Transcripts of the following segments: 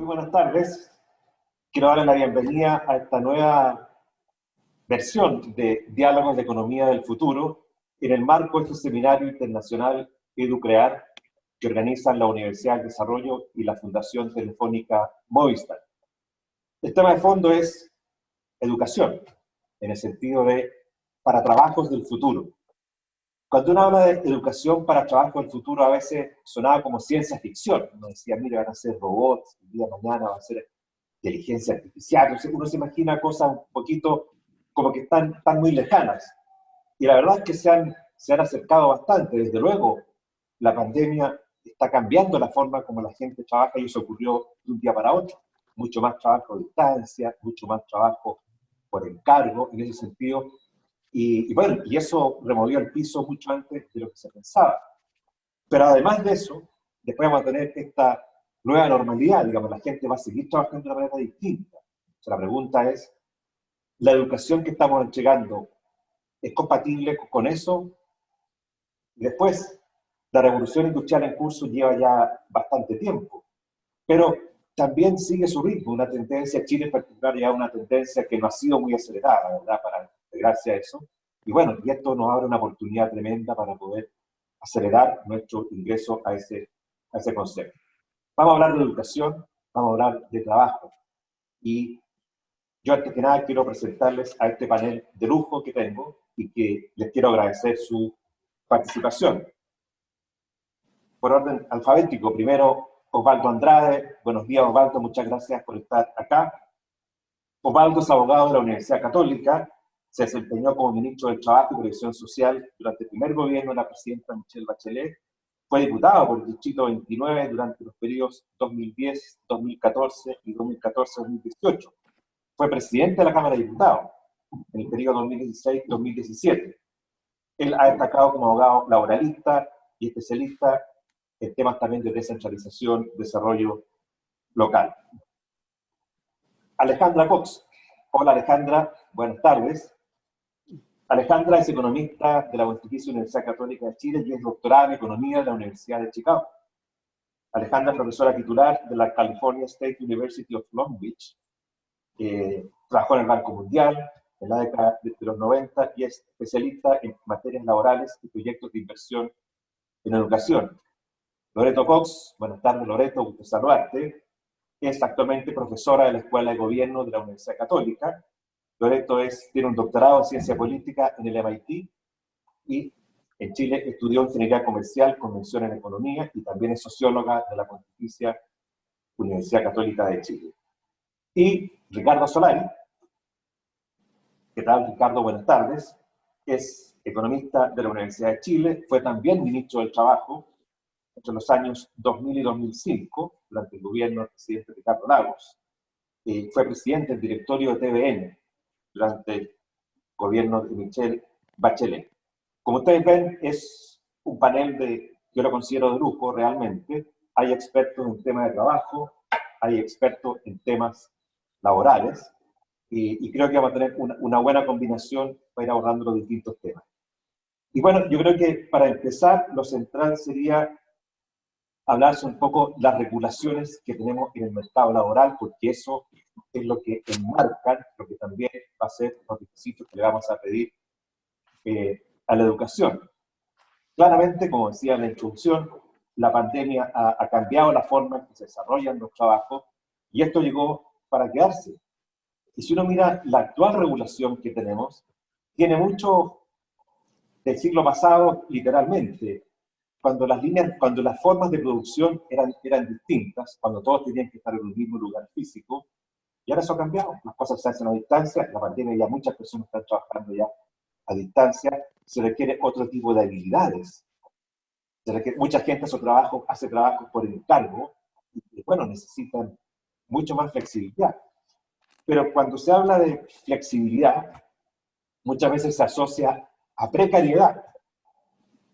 Muy buenas tardes. Quiero darle la bienvenida a esta nueva versión de Diálogos de Economía del Futuro en el marco de este seminario internacional EduCrear que organizan la Universidad del Desarrollo y la Fundación Telefónica Movistar. El tema de fondo es educación, en el sentido de para trabajos del futuro. Cuando uno habla de educación para trabajos del futuro, a veces sonaba como ciencia ficción. Uno decía, mira, van a ser robots, el día de mañana va a ser inteligencia artificial. Entonces uno se imagina cosas un poquito como que están muy lejanas. Y la verdad es que se han acercado bastante. Desde luego, la pandemia está cambiando la forma como la gente trabaja y eso ocurrió de un día para otro. Mucho más trabajo a distancia, mucho más trabajo por encargo en ese sentido. Y bueno, y eso removió el piso mucho antes de lo que se pensaba. Pero además de eso, después vamos a tener esta nueva normalidad, digamos, la gente va a seguir trabajando de una manera distinta. O sea, la pregunta es, ¿la educación que estamos entregando es compatible con eso? Y después, la revolución industrial en curso lleva ya bastante tiempo, pero también sigue su ritmo, una tendencia, Chile en particular ya una tendencia que no ha sido muy acelerada, ¿verdad?, para integrarse a eso. Y bueno, y esto nos abre una oportunidad tremenda para poder acelerar nuestro ingreso a ese concepto. Vamos a hablar de educación, vamos a hablar de trabajo. Y yo antes que nada quiero presentarles a este panel de lujo que tengo y que les quiero agradecer su participación. Por orden alfabético, primero Osvaldo Andrade. Buenos días, Osvaldo, muchas gracias por estar acá. Osvaldo es abogado de la Universidad Católica, se desempeñó como ministro del Trabajo y Previsión Social durante el primer gobierno de la presidenta Michelle Bachelet, fue diputado por el Distrito 29 durante los periodos 2010, 2014 y 2014-2018. Fue presidente de la Cámara de Diputados en el periodo 2016-2017. Él ha destacado como abogado laboralista y especialista en temas también de descentralización, desarrollo local. Alejandra Cox. Hola Alejandra, buenas tardes. Alejandra es economista de la Pontificia Universidad Católica de Chile y es doctorada en Economía de la Universidad de Chicago. Alejandra es profesora titular de la California State University of Long Beach. Trabajó en el Banco Mundial en la década de los 90 y es especialista en materias laborales y proyectos de inversión en educación. Loreto Cox, buenas tardes Loreto, gusto saludarte. Es actualmente profesora de la Escuela de Gobierno de la Universidad Católica. Loreto tiene un doctorado en Ciencia Política en el MIT y en Chile estudió Ingeniería Comercial con mención en Economía y también es socióloga de la Pontificia Universidad Católica de Chile. Y Ricardo Solari. ¿Qué tal, Ricardo? Buenas tardes. Es economista de la Universidad de Chile, fue también ministro del Trabajo entre los años 2000 y 2005, durante el gobierno del presidente Ricardo Lagos. Fue presidente del directorio de TVN durante el gobierno de Michelle Bachelet. Como ustedes ven, es un panel yo lo considero de lujo realmente. Hay expertos en temas de trabajo, hay expertos en temas laborales, y creo que vamos a tener una buena combinación para ir abordando los distintos temas. Y bueno, yo creo que para empezar, lo central sería hablarse un poco de las regulaciones que tenemos en el mercado laboral, porque eso es lo que enmarca, lo que también va a ser los requisitos que le vamos a pedir a la educación. Claramente, como decía en la introducción, la pandemia ha cambiado la forma en que se desarrollan los trabajos y esto llegó para quedarse. Y si uno mira la actual regulación que tenemos, tiene mucho del siglo pasado, literalmente, cuando las formas de producción eran distintas, cuando todos tenían que estar en un mismo lugar físico, y ahora eso ha cambiado, las cosas se hacen a distancia, la pandemia ya muchas personas están trabajando ya a distancia, se requiere otro tipo de habilidades, mucha gente hace trabajos por encargo, y bueno, necesitan mucho más flexibilidad. Pero cuando se habla de flexibilidad, muchas veces se asocia a precariedad.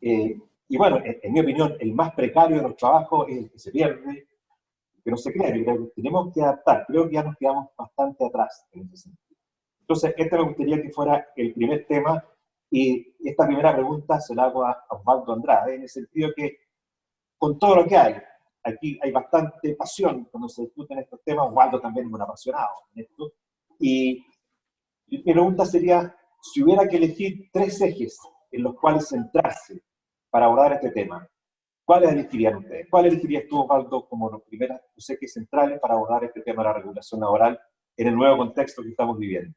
Y bueno, en mi opinión, el más precario de los trabajos es el que se pierde, que no se crea. Tenemos que adaptar. Creo que ya nos quedamos bastante atrás en ese sentido. Entonces, este me gustaría que fuera el primer tema, y esta primera pregunta se la hago a Osvaldo Andrade, en el sentido que, con todo lo que hay aquí hay bastante pasión cuando se discuten estos temas. Waldo también es un apasionado en esto. Y mi pregunta sería, si hubiera que elegir 3 ejes en los cuales centrarse para abordar este tema, ¿cuáles elegirían ustedes? ¿Cuál elegirías tú, Osvaldo, como los primeros ejes centrales para abordar este tema de la regulación laboral en el nuevo contexto que estamos viviendo?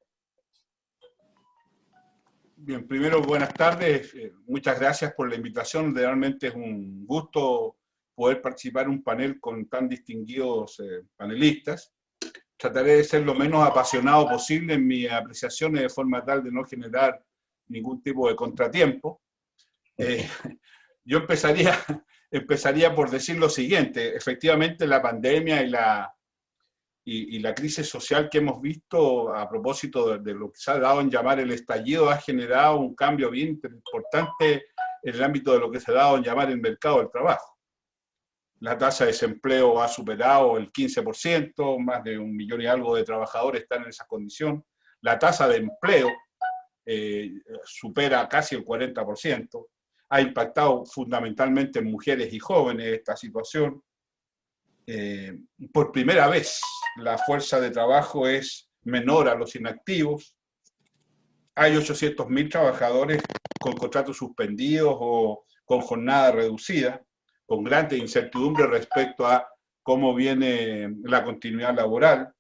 Bien, primero, buenas tardes. Muchas gracias por la invitación. Realmente es un gusto poder participar en un panel con tan distinguidos panelistas. Trataré de ser lo menos apasionado posible en mis apreciaciones de forma tal de no generar ningún tipo de contratiempo. Yo empezaría por decir lo siguiente. Efectivamente, la pandemia y la crisis social que hemos visto a propósito de lo que se ha dado en llamar el estallido ha generado un cambio bien importante en el ámbito de lo que se ha dado en llamar el mercado del trabajo. La tasa de desempleo ha superado el 15%, más de 1 millón y algo de trabajadores están en esa condición. La tasa de empleo supera casi el 40%. Ha impactado fundamentalmente en mujeres y jóvenes esta situación. Por primera vez la fuerza de trabajo es menor a los inactivos. Hay 800.000 trabajadores con contratos suspendidos o con jornada reducida, con grande incertidumbre respecto a cómo viene la continuidad laboral.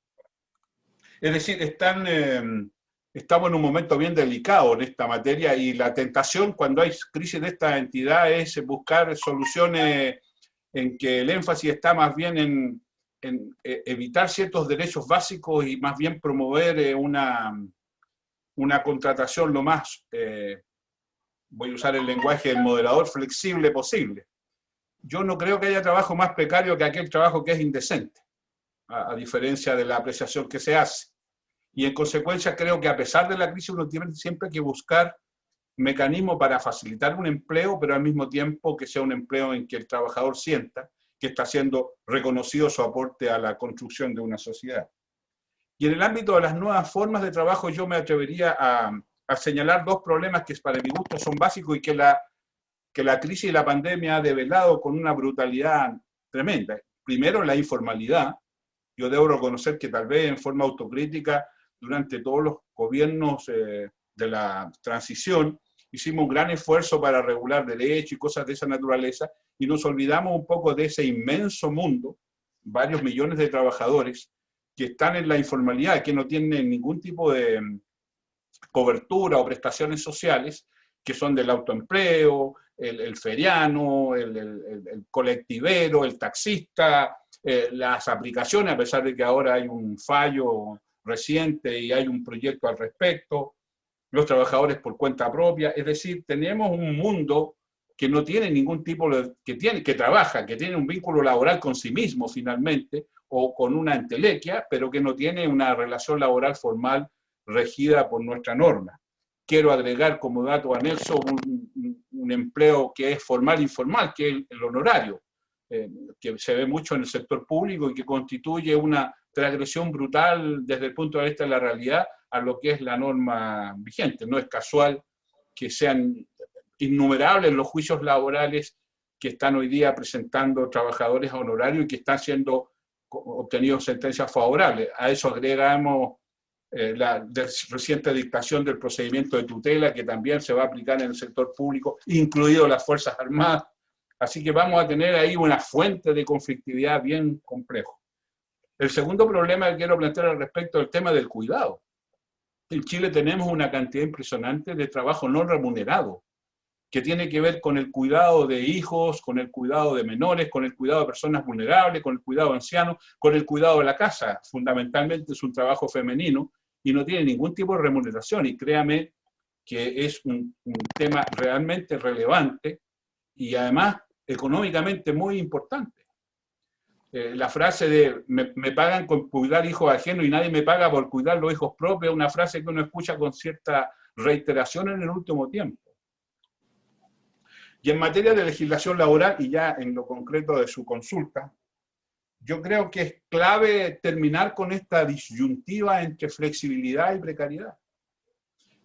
Es decir, estamos en un momento bien delicado en esta materia y la tentación cuando hay crisis de esta entidad es buscar soluciones en que el énfasis está más bien en evitar ciertos derechos básicos y más bien promover una contratación lo más, voy a usar el lenguaje del moderador, flexible posible. Yo no creo que haya trabajo más precario que aquel trabajo que es indecente, a diferencia de la apreciación que se hace. Y en consecuencia creo que a pesar de la crisis uno tiene siempre que buscar mecanismo para facilitar un empleo, pero al mismo tiempo que sea un empleo en que el trabajador sienta que está siendo reconocido su aporte a la construcción de una sociedad. Y en el ámbito de las nuevas formas de trabajo yo me atrevería a señalar 2 problemas que para mi gusto son básicos y que la crisis y la pandemia ha develado con una brutalidad tremenda. Primero, la informalidad. Yo debo reconocer que tal vez en forma autocrítica durante todos los gobiernos de la transición hicimos un gran esfuerzo para regular derechos y cosas de esa naturaleza, y nos olvidamos un poco de ese inmenso mundo, varios millones de trabajadores que están en la informalidad, que no tienen ningún tipo de cobertura o prestaciones sociales, que son del autoempleo, el feriano, el colectivero, el taxista, las aplicaciones, a pesar de que ahora hay un fallo reciente y hay un proyecto al respecto, los trabajadores por cuenta propia. Es decir, tenemos un mundo que no tiene ningún tipo de, que trabaja, que tiene un vínculo laboral con sí mismo finalmente, o con una entelequia, pero que no tiene una relación laboral formal regida por nuestra norma. Quiero agregar como dato anexo un empleo que es formal e informal, que es el honorario, que se ve mucho en el sector público y que constituye una transgresión brutal desde el punto de vista de la realidad a lo que es la norma vigente. No es casual que sean innumerables los juicios laborales que están hoy día presentando trabajadores a honorario y que están siendo obtenidos sentencias favorables. A eso agregamos la reciente dictación del procedimiento de tutela que también se va a aplicar en el sector público, incluido las Fuerzas Armadas. Así que vamos a tener ahí una fuente de conflictividad bien complejo. El segundo problema que quiero plantear al respecto es el tema del cuidado. En Chile tenemos una cantidad impresionante de trabajo no remunerado, que tiene que ver con el cuidado de hijos, con el cuidado de menores, con el cuidado de personas vulnerables, con el cuidado de ancianos, con el cuidado de la casa. Fundamentalmente es un trabajo femenino y no tiene ningún tipo de remuneración. Y créame que es un tema realmente relevante y además económicamente muy importante. La frase de me pagan por cuidar hijos ajenos y nadie me paga por cuidar los hijos propios es una frase que uno escucha con cierta reiteración en el último tiempo. Y en materia de legislación laboral, y ya en lo concreto de su consulta, yo creo que es clave terminar con esta disyuntiva entre flexibilidad y precariedad.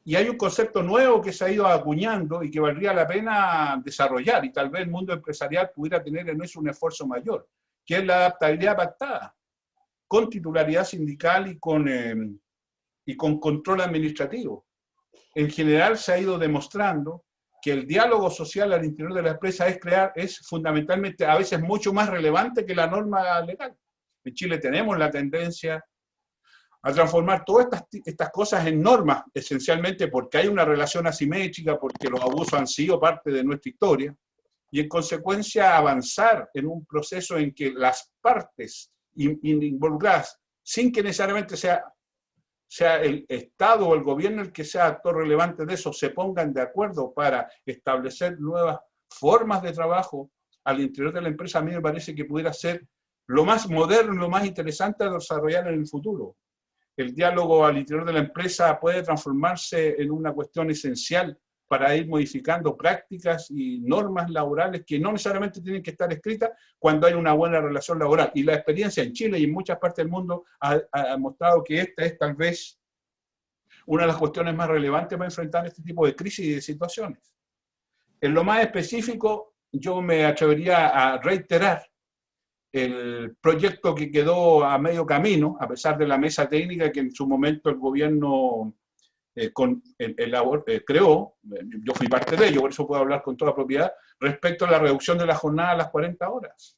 Y hay un concepto nuevo que se ha ido acuñando y que valdría la pena desarrollar, y tal vez el mundo empresarial pudiera tener en eso un esfuerzo mayor, que es la adaptabilidad pactada, con titularidad sindical y con control administrativo. En general se ha ido demostrando que el diálogo social al interior de la empresa es fundamentalmente, a veces mucho más relevante que la norma legal. En Chile tenemos la tendencia a transformar todas estas cosas en normas, esencialmente porque hay una relación asimétrica, porque los abusos han sido parte de nuestra historia, y en consecuencia avanzar en un proceso en que las partes involucradas, sin que necesariamente sea el Estado o el gobierno el que sea actor relevante de eso, se pongan de acuerdo para establecer nuevas formas de trabajo al interior de la empresa, a mí me parece que pudiera ser lo más moderno, lo más interesante a desarrollar en el futuro. El diálogo al interior de la empresa puede transformarse en una cuestión esencial para ir modificando prácticas y normas laborales que no necesariamente tienen que estar escritas cuando hay una buena relación laboral. Y la experiencia en Chile y en muchas partes del mundo ha mostrado que esta es tal vez una de las cuestiones más relevantes para enfrentar este tipo de crisis y de situaciones. En lo más específico, yo me atrevería a reiterar el proyecto que quedó a medio camino, a pesar de la mesa técnica que en su momento el gobierno creó, yo fui parte de ello, por eso puedo hablar con toda propiedad, respecto a la reducción de la jornada a las 40 horas.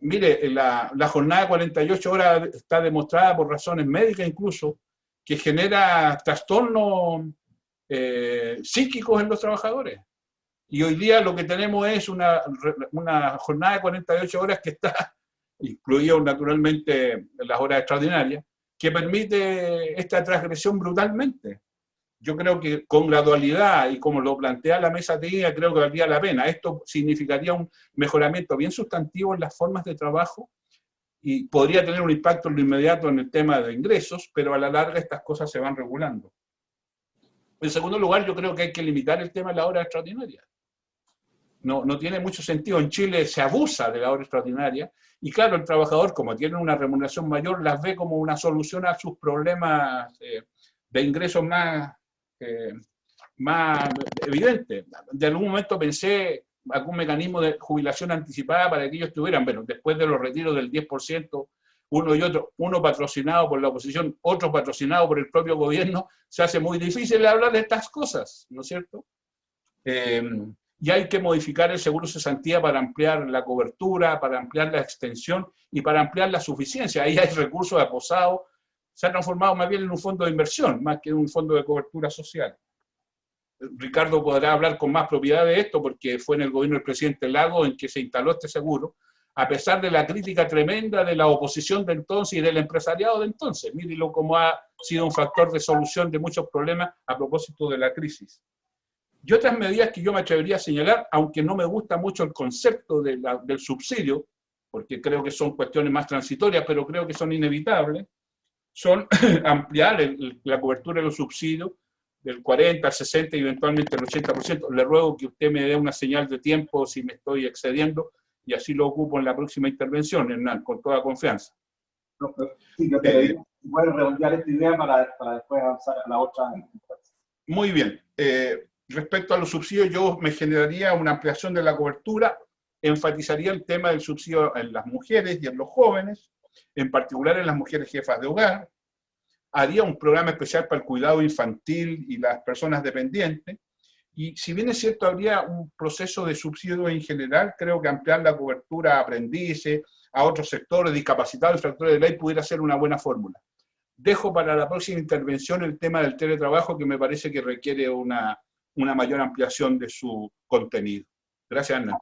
Mire, la jornada de 48 horas está demostrada por razones médicas incluso, que genera trastornos psíquicos en los trabajadores. Y hoy día lo que tenemos es una jornada de 48 horas que está, incluido naturalmente las horas extraordinarias, que permite esta transgresión brutalmente. Yo creo que con gradualidad y como lo plantea la mesa técnica, creo que valdría la pena. Esto significaría un mejoramiento bien sustantivo en las formas de trabajo y podría tener un impacto en lo inmediato en el tema de ingresos, pero a la larga estas cosas se van regulando. En segundo lugar, yo creo que hay que limitar el tema de la hora extraordinaria. No tiene mucho sentido. En Chile se abusa de la hora extraordinaria y claro, el trabajador, como tiene una remuneración mayor, las ve como una solución a sus problemas de ingresos más evidentes. De algún momento pensé algún mecanismo de jubilación anticipada para que ellos tuvieran, bueno, después de los retiros del 10%, uno y otro, uno patrocinado por la oposición, otro patrocinado por el propio gobierno, se hace muy difícil hablar de estas cosas, ¿no es cierto? Y hay que modificar el seguro cesantía para ampliar la cobertura, para ampliar la extensión y para ampliar la suficiencia. Ahí hay recursos aposados, se ha transformado más bien en un fondo de inversión, más que en un fondo de cobertura social. Ricardo podrá hablar con más propiedad de esto, porque fue en el gobierno del presidente Lagos en que se instaló este seguro, a pesar de la crítica tremenda de la oposición de entonces y del empresariado de entonces. Mírenlo como ha sido un factor de solución de muchos problemas a propósito de la crisis. Y otras medidas que yo me atrevería a señalar, aunque no me gusta mucho el concepto del subsidio, porque creo que son cuestiones más transitorias, pero creo que son inevitables, son ampliar la cobertura de los subsidios del 40 al 60 y eventualmente el 80%. Le ruego que usted me dé una señal de tiempo si me estoy excediendo y así lo ocupo en la próxima intervención, Hernán, con toda confianza. Sí, yo te voy a redondear esta idea para después avanzar a la otra. Muy bien. Respecto a los subsidios, yo me generaría una ampliación de la cobertura, enfatizaría el tema del subsidio en las mujeres y en los jóvenes, en particular en las mujeres jefas de hogar, haría un programa especial para el cuidado infantil y las personas dependientes, y si bien es cierto, habría un proceso de subsidio en general, creo que ampliar la cobertura a aprendices, a otros sectores, discapacitados y factores de ley, pudiera ser una buena fórmula. Dejo para la próxima intervención el tema del teletrabajo, que me parece que requiere una mayor ampliación de su contenido. Gracias, Hernán.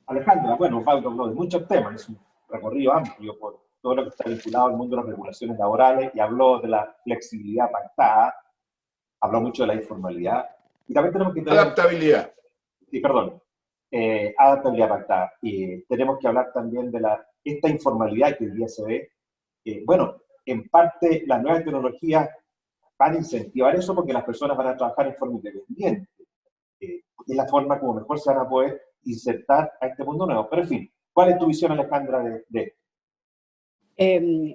Alejandra, bueno, Osvaldo habló de muchos temas, es un recorrido amplio por todo lo que está vinculado al mundo de las regulaciones laborales y habló de la flexibilidad pactada, habló mucho de la informalidad y también tenemos que tener... Adaptabilidad. Sí, perdón. Adaptabilidad pactada. Y tenemos que hablar también de esta informalidad que hoy día se ve. Bueno, en parte las nuevas tecnologías van a incentivar eso porque las personas van a trabajar en forma independiente. Es la forma como mejor se van a poder insertar a este mundo nuevo. Pero en fin, ¿cuál es tu visión, Alejandra, de esto?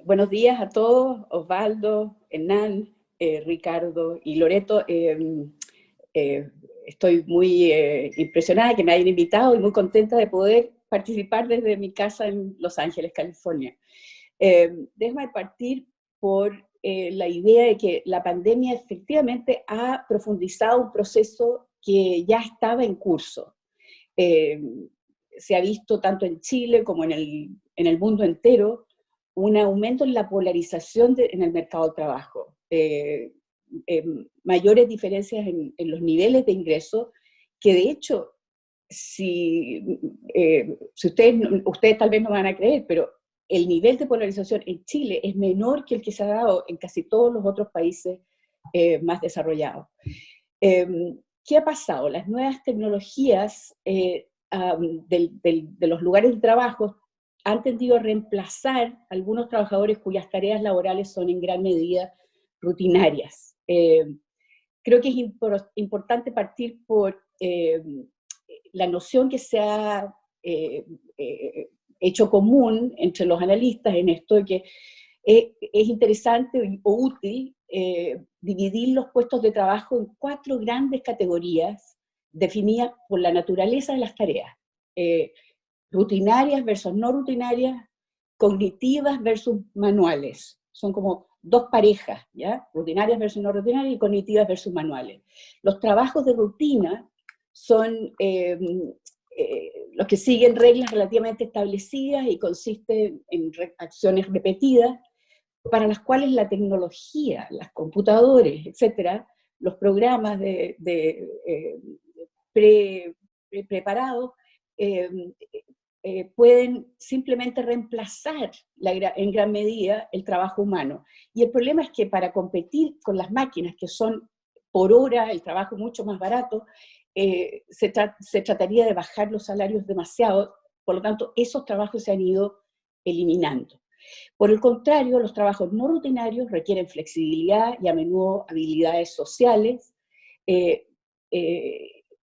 Buenos días a todos, Osvaldo, Hernán, Ricardo y Loreto. Estoy muy impresionada que me hayan invitado y muy contenta de poder participar desde mi casa en Los Ángeles, California. Déjame partir por la idea de que la pandemia efectivamente ha profundizado un proceso que ya estaba en curso. Se ha visto tanto en Chile como en el mundo entero un aumento en la polarización en el mercado de trabajo, mayores diferencias en los niveles de ingreso, que de hecho, si ustedes tal vez no van a creer, pero el nivel de polarización en Chile es menor que el que se ha dado en casi todos los otros países más desarrollados. ¿Qué ha pasado? Las nuevas tecnologías de los lugares de trabajo han tendido a reemplazar a algunos trabajadores cuyas tareas laborales son en gran medida rutinarias. Creo que es importante partir por la noción que se ha hecho común entre los analistas en esto, de que es interesante o útil dividir los puestos de trabajo en 4 grandes categorías definidas por la naturaleza de las tareas. Rutinarias versus no rutinarias, cognitivas versus manuales. Son como 2 parejas, ¿ya? Rutinarias versus no rutinarias y cognitivas versus manuales. Los trabajos de rutina son los que siguen reglas relativamente establecidas y consisten en acciones repetidas, para las cuales la tecnología, los computadores, etcétera, los programas preparados, pueden simplemente reemplazar en gran medida el trabajo humano. Y el problema es que para competir con las máquinas, que son por hora el trabajo mucho más barato, se trataría de bajar los salarios demasiado, por lo tanto esos trabajos se han ido eliminando. Por el contrario, los trabajos no rutinarios requieren flexibilidad y a menudo habilidades sociales,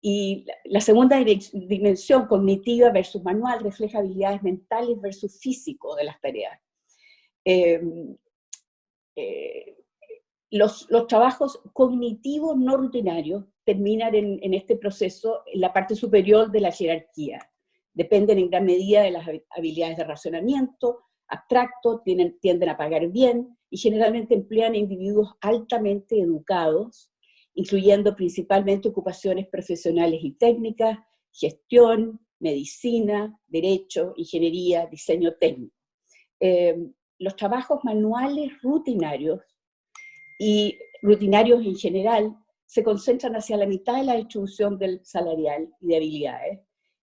y la segunda dimensión, cognitiva versus manual, refleja habilidades mentales versus físico de las tareas. Los trabajos cognitivos no rutinarios terminan en este proceso en la parte superior de la jerarquía. Dependen en gran medida de las habilidades de razonamiento, abstracto, tienden a pagar bien y generalmente emplean a individuos altamente educados, incluyendo principalmente ocupaciones profesionales y técnicas, gestión, medicina, derecho, ingeniería, diseño técnico. Los trabajos manuales rutinarios y rutinarios en general se concentran hacia la mitad de la distribución del salarial y de habilidades.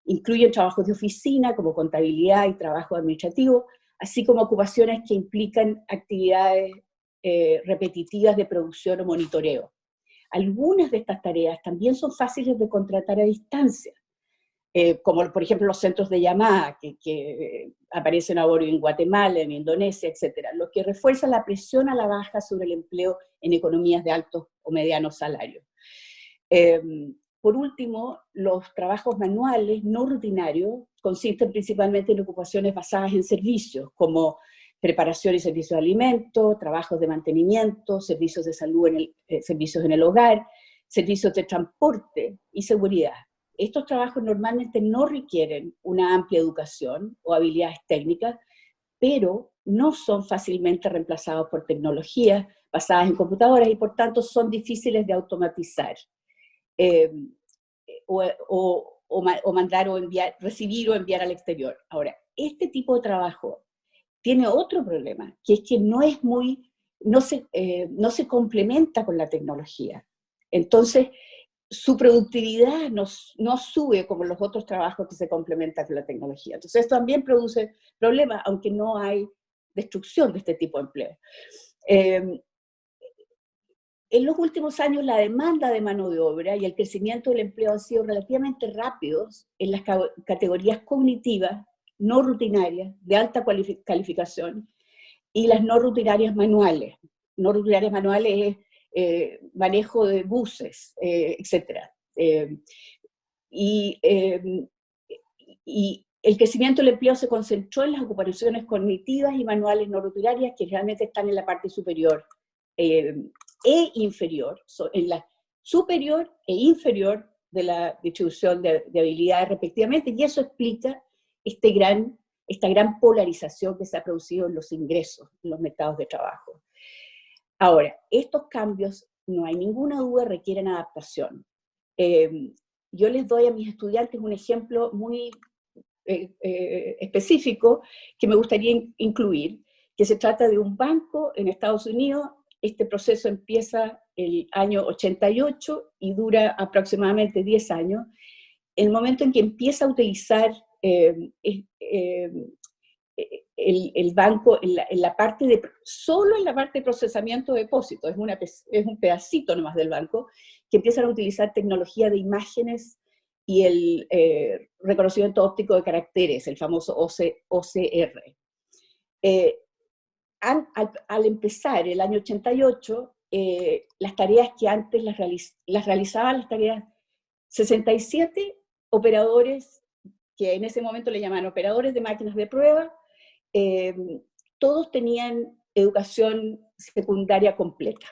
Incluyen trabajos de oficina como contabilidad y trabajo administrativo, así como ocupaciones que implican actividades repetitivas de producción o monitoreo. Algunas de estas tareas también son fáciles de contratar a distancia, como por ejemplo los centros de llamada que aparecen ahora en Guatemala, en Indonesia, etc., lo que refuerza la presión a la baja sobre el empleo en economías de altos o medianos salarios. Por último, los trabajos manuales no rutinarios consisten principalmente en ocupaciones basadas en servicios, como preparación y servicios de alimentos, trabajos de mantenimiento, servicios de salud, servicios en el hogar, servicios de transporte y seguridad. Estos trabajos normalmente no requieren una amplia educación o habilidades técnicas, pero no son fácilmente reemplazados por tecnologías basadas en computadoras y por tanto son difíciles de automatizar. O mandar o enviar, recibir o enviar al exterior. Ahora, este tipo de trabajo tiene otro problema, que es que no se complementa con la tecnología. Entonces, su productividad no sube como los otros trabajos que se complementan con la tecnología. Entonces, esto también produce problemas, aunque no hay destrucción de este tipo de empleo. En los últimos años la demanda de mano de obra y el crecimiento del empleo han sido relativamente rápidos en las categorías cognitivas, no rutinarias, de alta calificación, y las no rutinarias manuales. No rutinarias manuales es manejo de buses, etc. Y el crecimiento del empleo se concentró en las ocupaciones cognitivas y manuales no rutinarias, que realmente están en la parte superior e inferior, en la superior e inferior de la distribución de habilidades respectivamente, y eso explica esta gran polarización que se ha producido en los ingresos, en los mercados de trabajo. Ahora, estos cambios, no hay ninguna duda, requieren adaptación. Yo les doy a mis estudiantes un ejemplo muy específico que me gustaría incluir, que se trata de un banco en Estados Unidos. Este proceso empieza el año 88 y dura aproximadamente 10 años. El momento en que empieza a utilizar el banco en la parte solo en la parte de procesamiento de depósitos, es un pedacito nomás del banco, que empiezan a utilizar tecnología de imágenes y el reconocimiento óptico de caracteres, el famoso OCR. Al empezar el año 88, las tareas que antes las realizaban, las tareas 67 operadores, que en ese momento le llamaban operadores de máquinas de prueba, todos tenían educación secundaria completa.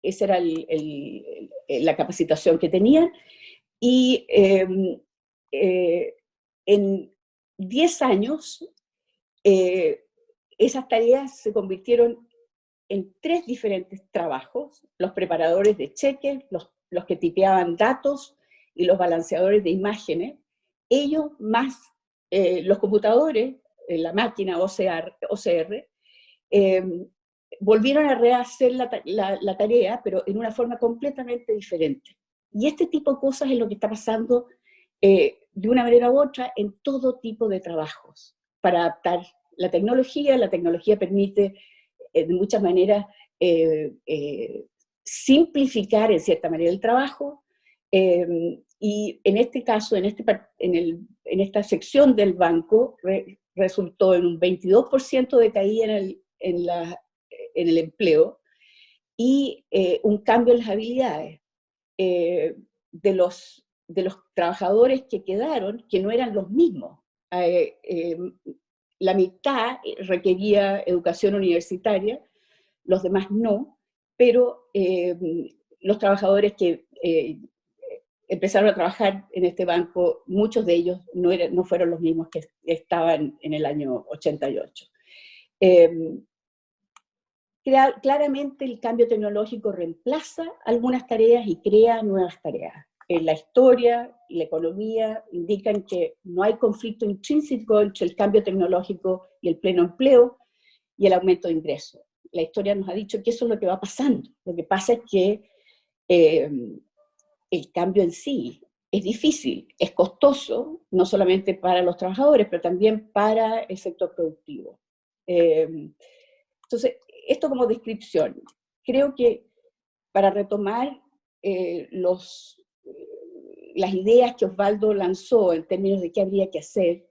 Esa era la capacitación que tenían. Y en 10 años, esas tareas se convirtieron en 3 diferentes trabajos: los preparadores de cheques, los que tipeaban datos y los balanceadores de imágenes, ellos más los computadores, la máquina OCR, volvieron a rehacer la tarea, pero en una forma completamente diferente. Y este tipo de cosas es lo que está pasando de una manera u otra en todo tipo de trabajos, para adaptar la tecnología. La tecnología permite de muchas maneras simplificar en cierta manera el trabajo, y en este caso, en esta sección del banco, resultó en un 22% de caída en el empleo y un cambio en las habilidades de los trabajadores que quedaron, que no eran los mismos. La mitad requería educación universitaria, los demás no, pero los trabajadores que empezaron a trabajar en este banco, muchos de ellos no fueron los mismos que estaban en el año 88. Claramente el cambio tecnológico reemplaza algunas tareas y crea nuevas tareas. La historia y la economía indican que no hay conflicto intrínseco entre el cambio tecnológico y el pleno empleo y el aumento de ingresos. La historia nos ha dicho que eso es lo que va pasando. Lo que pasa es que el cambio en sí es difícil, es costoso, no solamente para los trabajadores, pero también para el sector productivo. Entonces, esto como descripción. Creo que para retomar las ideas que Osvaldo lanzó en términos de qué habría que hacer,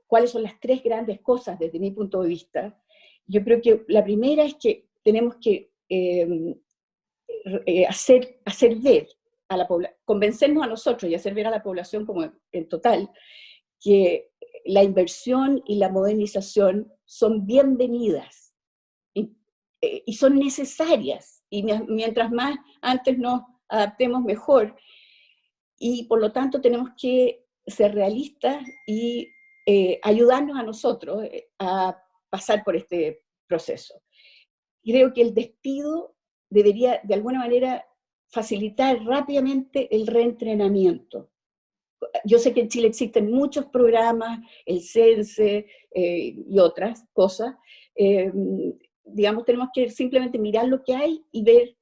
cuáles son las 3 grandes cosas desde mi punto de vista, yo creo que la primera es que tenemos que hacer ver a la población, convencernos a nosotros y hacer ver a la población como en total, que la inversión y la modernización son bienvenidas y son necesarias, y mientras más antes nos adaptemos mejor, y por lo tanto tenemos que ser realistas y ayudarnos a nosotros a pasar por este proceso. Creo que el despido debería de alguna manera facilitar rápidamente el reentrenamiento. Yo sé que en Chile existen muchos programas, el CENSE y otras cosas. Digamos, tenemos que simplemente mirar lo que hay y ver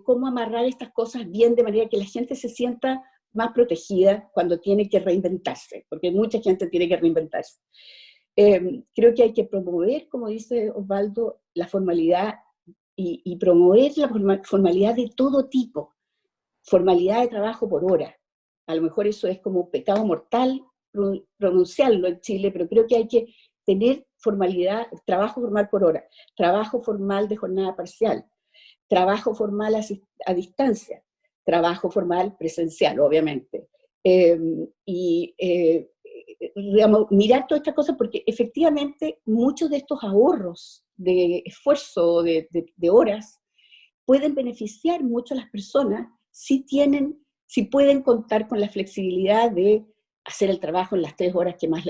cómo amarrar estas cosas bien, de manera que la gente se sienta más protegida cuando tiene que reinventarse, porque mucha gente tiene que reinventarse. Creo que hay que promover, como dice Osvaldo, la formalidad y promover la formalidad de todo tipo, formalidad de trabajo por hora. A lo mejor eso es como un pecado mortal pronunciarlo en Chile, pero creo que hay que tener formalidad, trabajo formal por hora, trabajo formal de jornada parcial, trabajo formal a distancia, trabajo formal presencial, obviamente. Digamos, mirar todas estas cosas, porque efectivamente muchos de estos ahorros de esfuerzo, de horas, pueden beneficiar mucho a las personas si pueden contar con la flexibilidad de hacer el trabajo en las 3 horas que más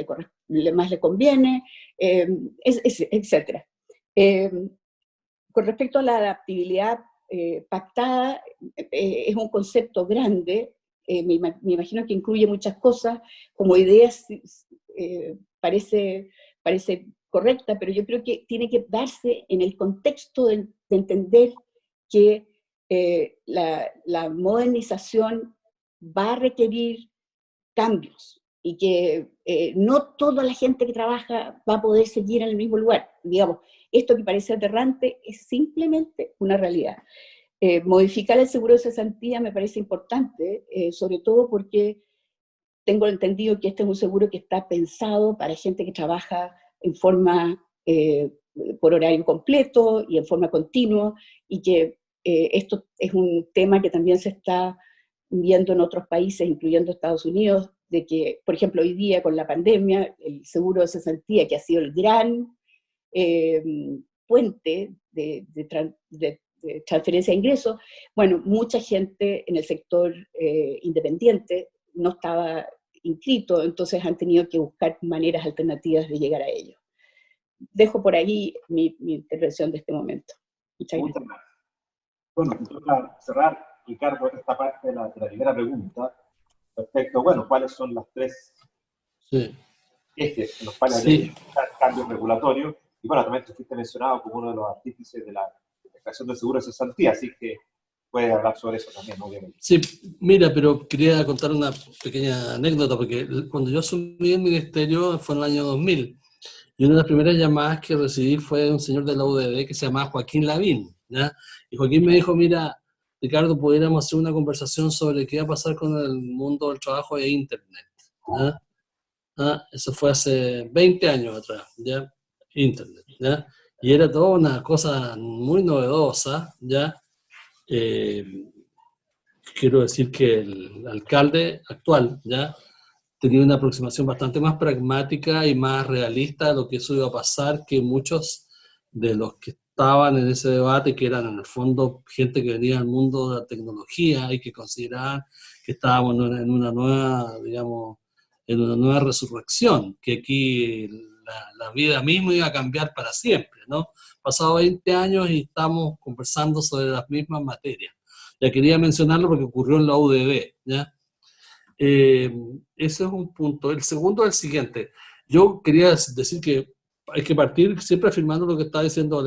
más le conviene, etc. Con respecto a la adaptabilidad pactada, es un concepto grande, me imagino que incluye muchas cosas, como ideas parece correcta, pero yo creo que tiene que darse en el contexto de entender que la modernización va a requerir cambios y que no toda la gente que trabaja va a poder seguir en el mismo lugar. Digamos, esto que parece aterrante es simplemente una realidad. Modificar el seguro de cesantía me parece importante, sobre todo porque tengo entendido que este es un seguro que está pensado para gente que trabaja en forma, por horario completo y en forma continua, y que esto es un tema que también se está viendo en otros países, incluyendo Estados Unidos, de que, por ejemplo, hoy día con la pandemia, el seguro de cesantía, que ha sido el gran puente de transferencia de ingresos, bueno, mucha gente en el sector independiente no estaba inscrito, entonces han tenido que buscar maneras alternativas de llegar a ello. Dejo por ahí mi intervención de este momento. Muchas gracias. Bueno, entonces, para cerrar, Ricardo, esta parte de la primera pregunta, respecto, bueno, ¿cuáles son las 3 ejes en los cuales hay cambios regulatorios? Y bueno, también tú fuiste mencionado como uno de los artífices de la creación del seguro de cesantía, así que puedes hablar sobre eso también, obviamente. Sí, mira, pero quería contar una pequeña anécdota, porque cuando yo asumí el ministerio fue en el año 2000, y una de las primeras llamadas que recibí fue de un señor de la UDD que se llamaba Joaquín Lavín, ¿ya? Y Joaquín me dijo, mira, Ricardo, pudiéramos hacer una conversación sobre qué va a pasar con el mundo del trabajo e Internet, ¿ya? Eso fue hace 20 años atrás, ¿ya? Internet, ¿ya? Y era toda una cosa muy novedosa, ¿ya? Quiero decir que el alcalde actual, ¿ya? Tenía una aproximación bastante más pragmática y más realista de lo que eso iba a pasar que muchos de los que estaban en ese debate, que eran en el fondo gente que venía del mundo de la tecnología y que consideraban que estábamos en una nueva, digamos, en una nueva resurrección, que aquí la vida misma iba a cambiar para siempre, ¿no? Pasado 20 años y estamos conversando sobre las mismas materias. Ya quería mencionarlo porque ocurrió en la UDD, ¿ya? Ese es un punto. El segundo es el siguiente. Yo quería decir que hay que partir siempre afirmando lo que está diciendo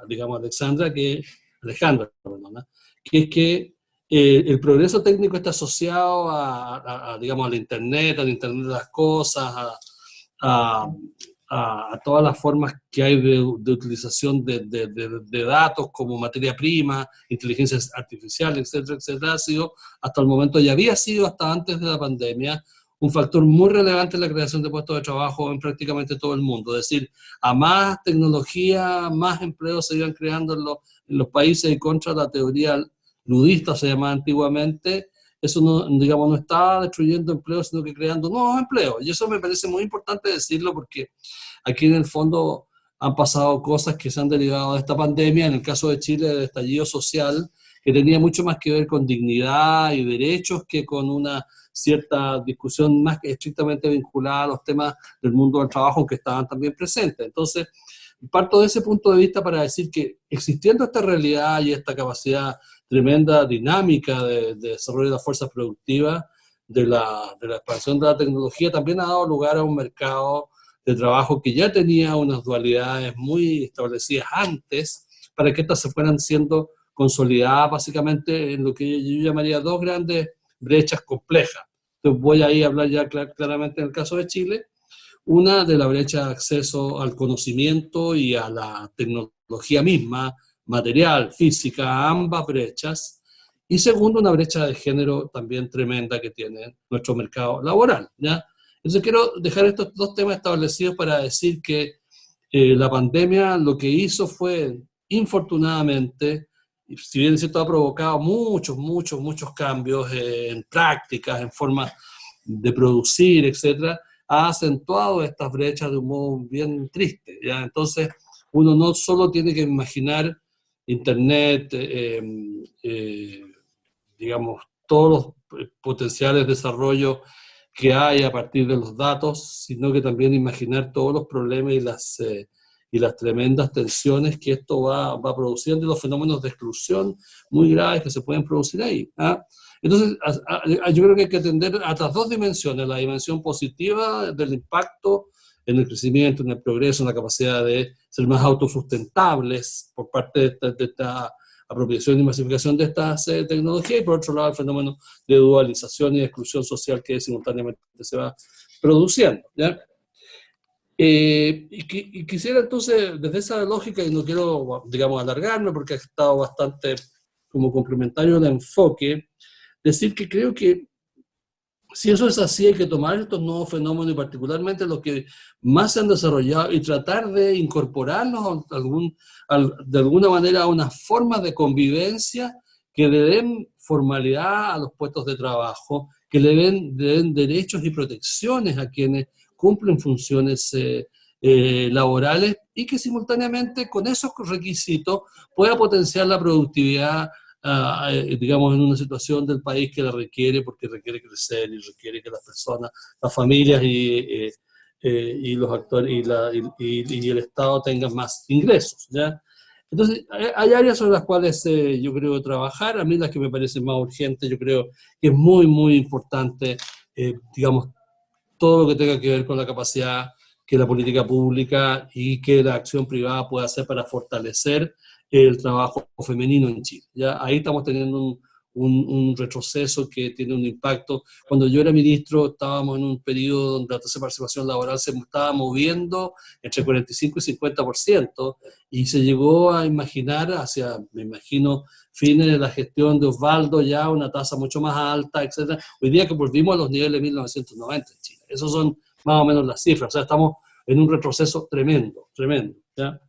digamos Alejandra, perdona, que es que el progreso técnico está asociado digamos, al Internet de las cosas, a todas las formas que hay de utilización de datos como materia prima, inteligencia artificial, etcétera, etcétera. Ha sido, hasta el momento, y había sido hasta antes de la pandemia, un factor muy relevante en la creación de puestos de trabajo en prácticamente todo el mundo. Es decir, a más tecnología, más empleos se iban creando en los países, y contra la teoría nudista, se llamaba antiguamente. Eso no, digamos, no está destruyendo empleos, sino que creando nuevos empleos. Y eso me parece muy importante decirlo, porque aquí en el fondo han pasado cosas que se han derivado de esta pandemia. En el caso de Chile, el estallido social, que tenía mucho más que ver con dignidad y derechos que con una cierta discusión más estrictamente vinculada a los temas del mundo del trabajo, que estaban también presentes. Entonces, parto de ese punto de vista para decir que, existiendo esta realidad y esta capacidad tremenda dinámica de desarrollo de las fuerzas productivas, de la expansión de la tecnología, también ha dado lugar a un mercado de trabajo que ya tenía unas dualidades muy establecidas antes, para que estas se fueran siendo consolidadas básicamente en lo que yo llamaría 2 grandes brechas complejas. Entonces voy a ir a hablar ya claramente en el caso de Chile. Una, de la brecha de acceso al conocimiento y a la tecnología misma, material, física, ambas brechas. Y segundo, una brecha de género también tremenda que tiene nuestro mercado laboral, ¿ya? Entonces quiero dejar estos 2 temas establecidos para decir que la pandemia lo que hizo fue, infortunadamente, si bien es cierto, ha provocado muchos cambios en prácticas, en formas de producir, etcétera, ha acentuado estas brechas de un modo bien triste, ¿ya? Entonces, uno no solo tiene que imaginar Internet, digamos, todos los potenciales desarrollos que hay a partir de los datos, sino que también imaginar todos los problemas y las tremendas tensiones que esto va produciendo y los fenómenos de exclusión muy graves que se pueden producir ahí. ¿Ah? Entonces, yo creo que hay que atender a las dos dimensiones, la dimensión positiva del impacto en el crecimiento, en el progreso, en la capacidad de ser más autosustentables por parte de esta apropiación y masificación de estas tecnologías, y por otro lado el fenómeno de dualización y de exclusión social que simultáneamente se va produciendo, ¿ya? Y quisiera entonces, desde esa lógica, y no quiero, digamos, alargarme porque ha estado bastante como complementario el enfoque, decir que creo que si eso es así, hay que tomar estos nuevos fenómenos y particularmente los que más se han desarrollado y tratar de incorporarlos de alguna manera a unas formas de convivencia que le den formalidad a los puestos de trabajo, que le den derechos y protecciones a quienes cumplen funciones laborales y que simultáneamente con esos requisitos pueda potenciar la productividad, digamos, en una situación del país que la requiere, porque requiere crecer y requiere que las personas, las familias y los actores y el Estado tengan más ingresos, ¿ya? Entonces, hay áreas sobre las cuales yo creo trabajar. A mí las que me parecen más urgentes, yo creo que es muy, muy importante, digamos, todo lo que tenga que ver con la capacidad que la política pública y que la acción privada pueda hacer para fortalecer el trabajo femenino en Chile. ¿Ya? Ahí estamos teniendo un retroceso que tiene un impacto. Cuando yo era ministro estábamos en un periodo donde la tasa de participación laboral se estaba moviendo entre 45 y 50%, y se llegó a imaginar hacia, me imagino, fines de la gestión de Osvaldo ya una tasa mucho más alta, etc. Hoy día que volvimos a los niveles de 1990 en Chile. Esas son más o menos las cifras. O sea, estamos en un retroceso tremendo, tremendo, ¿ya?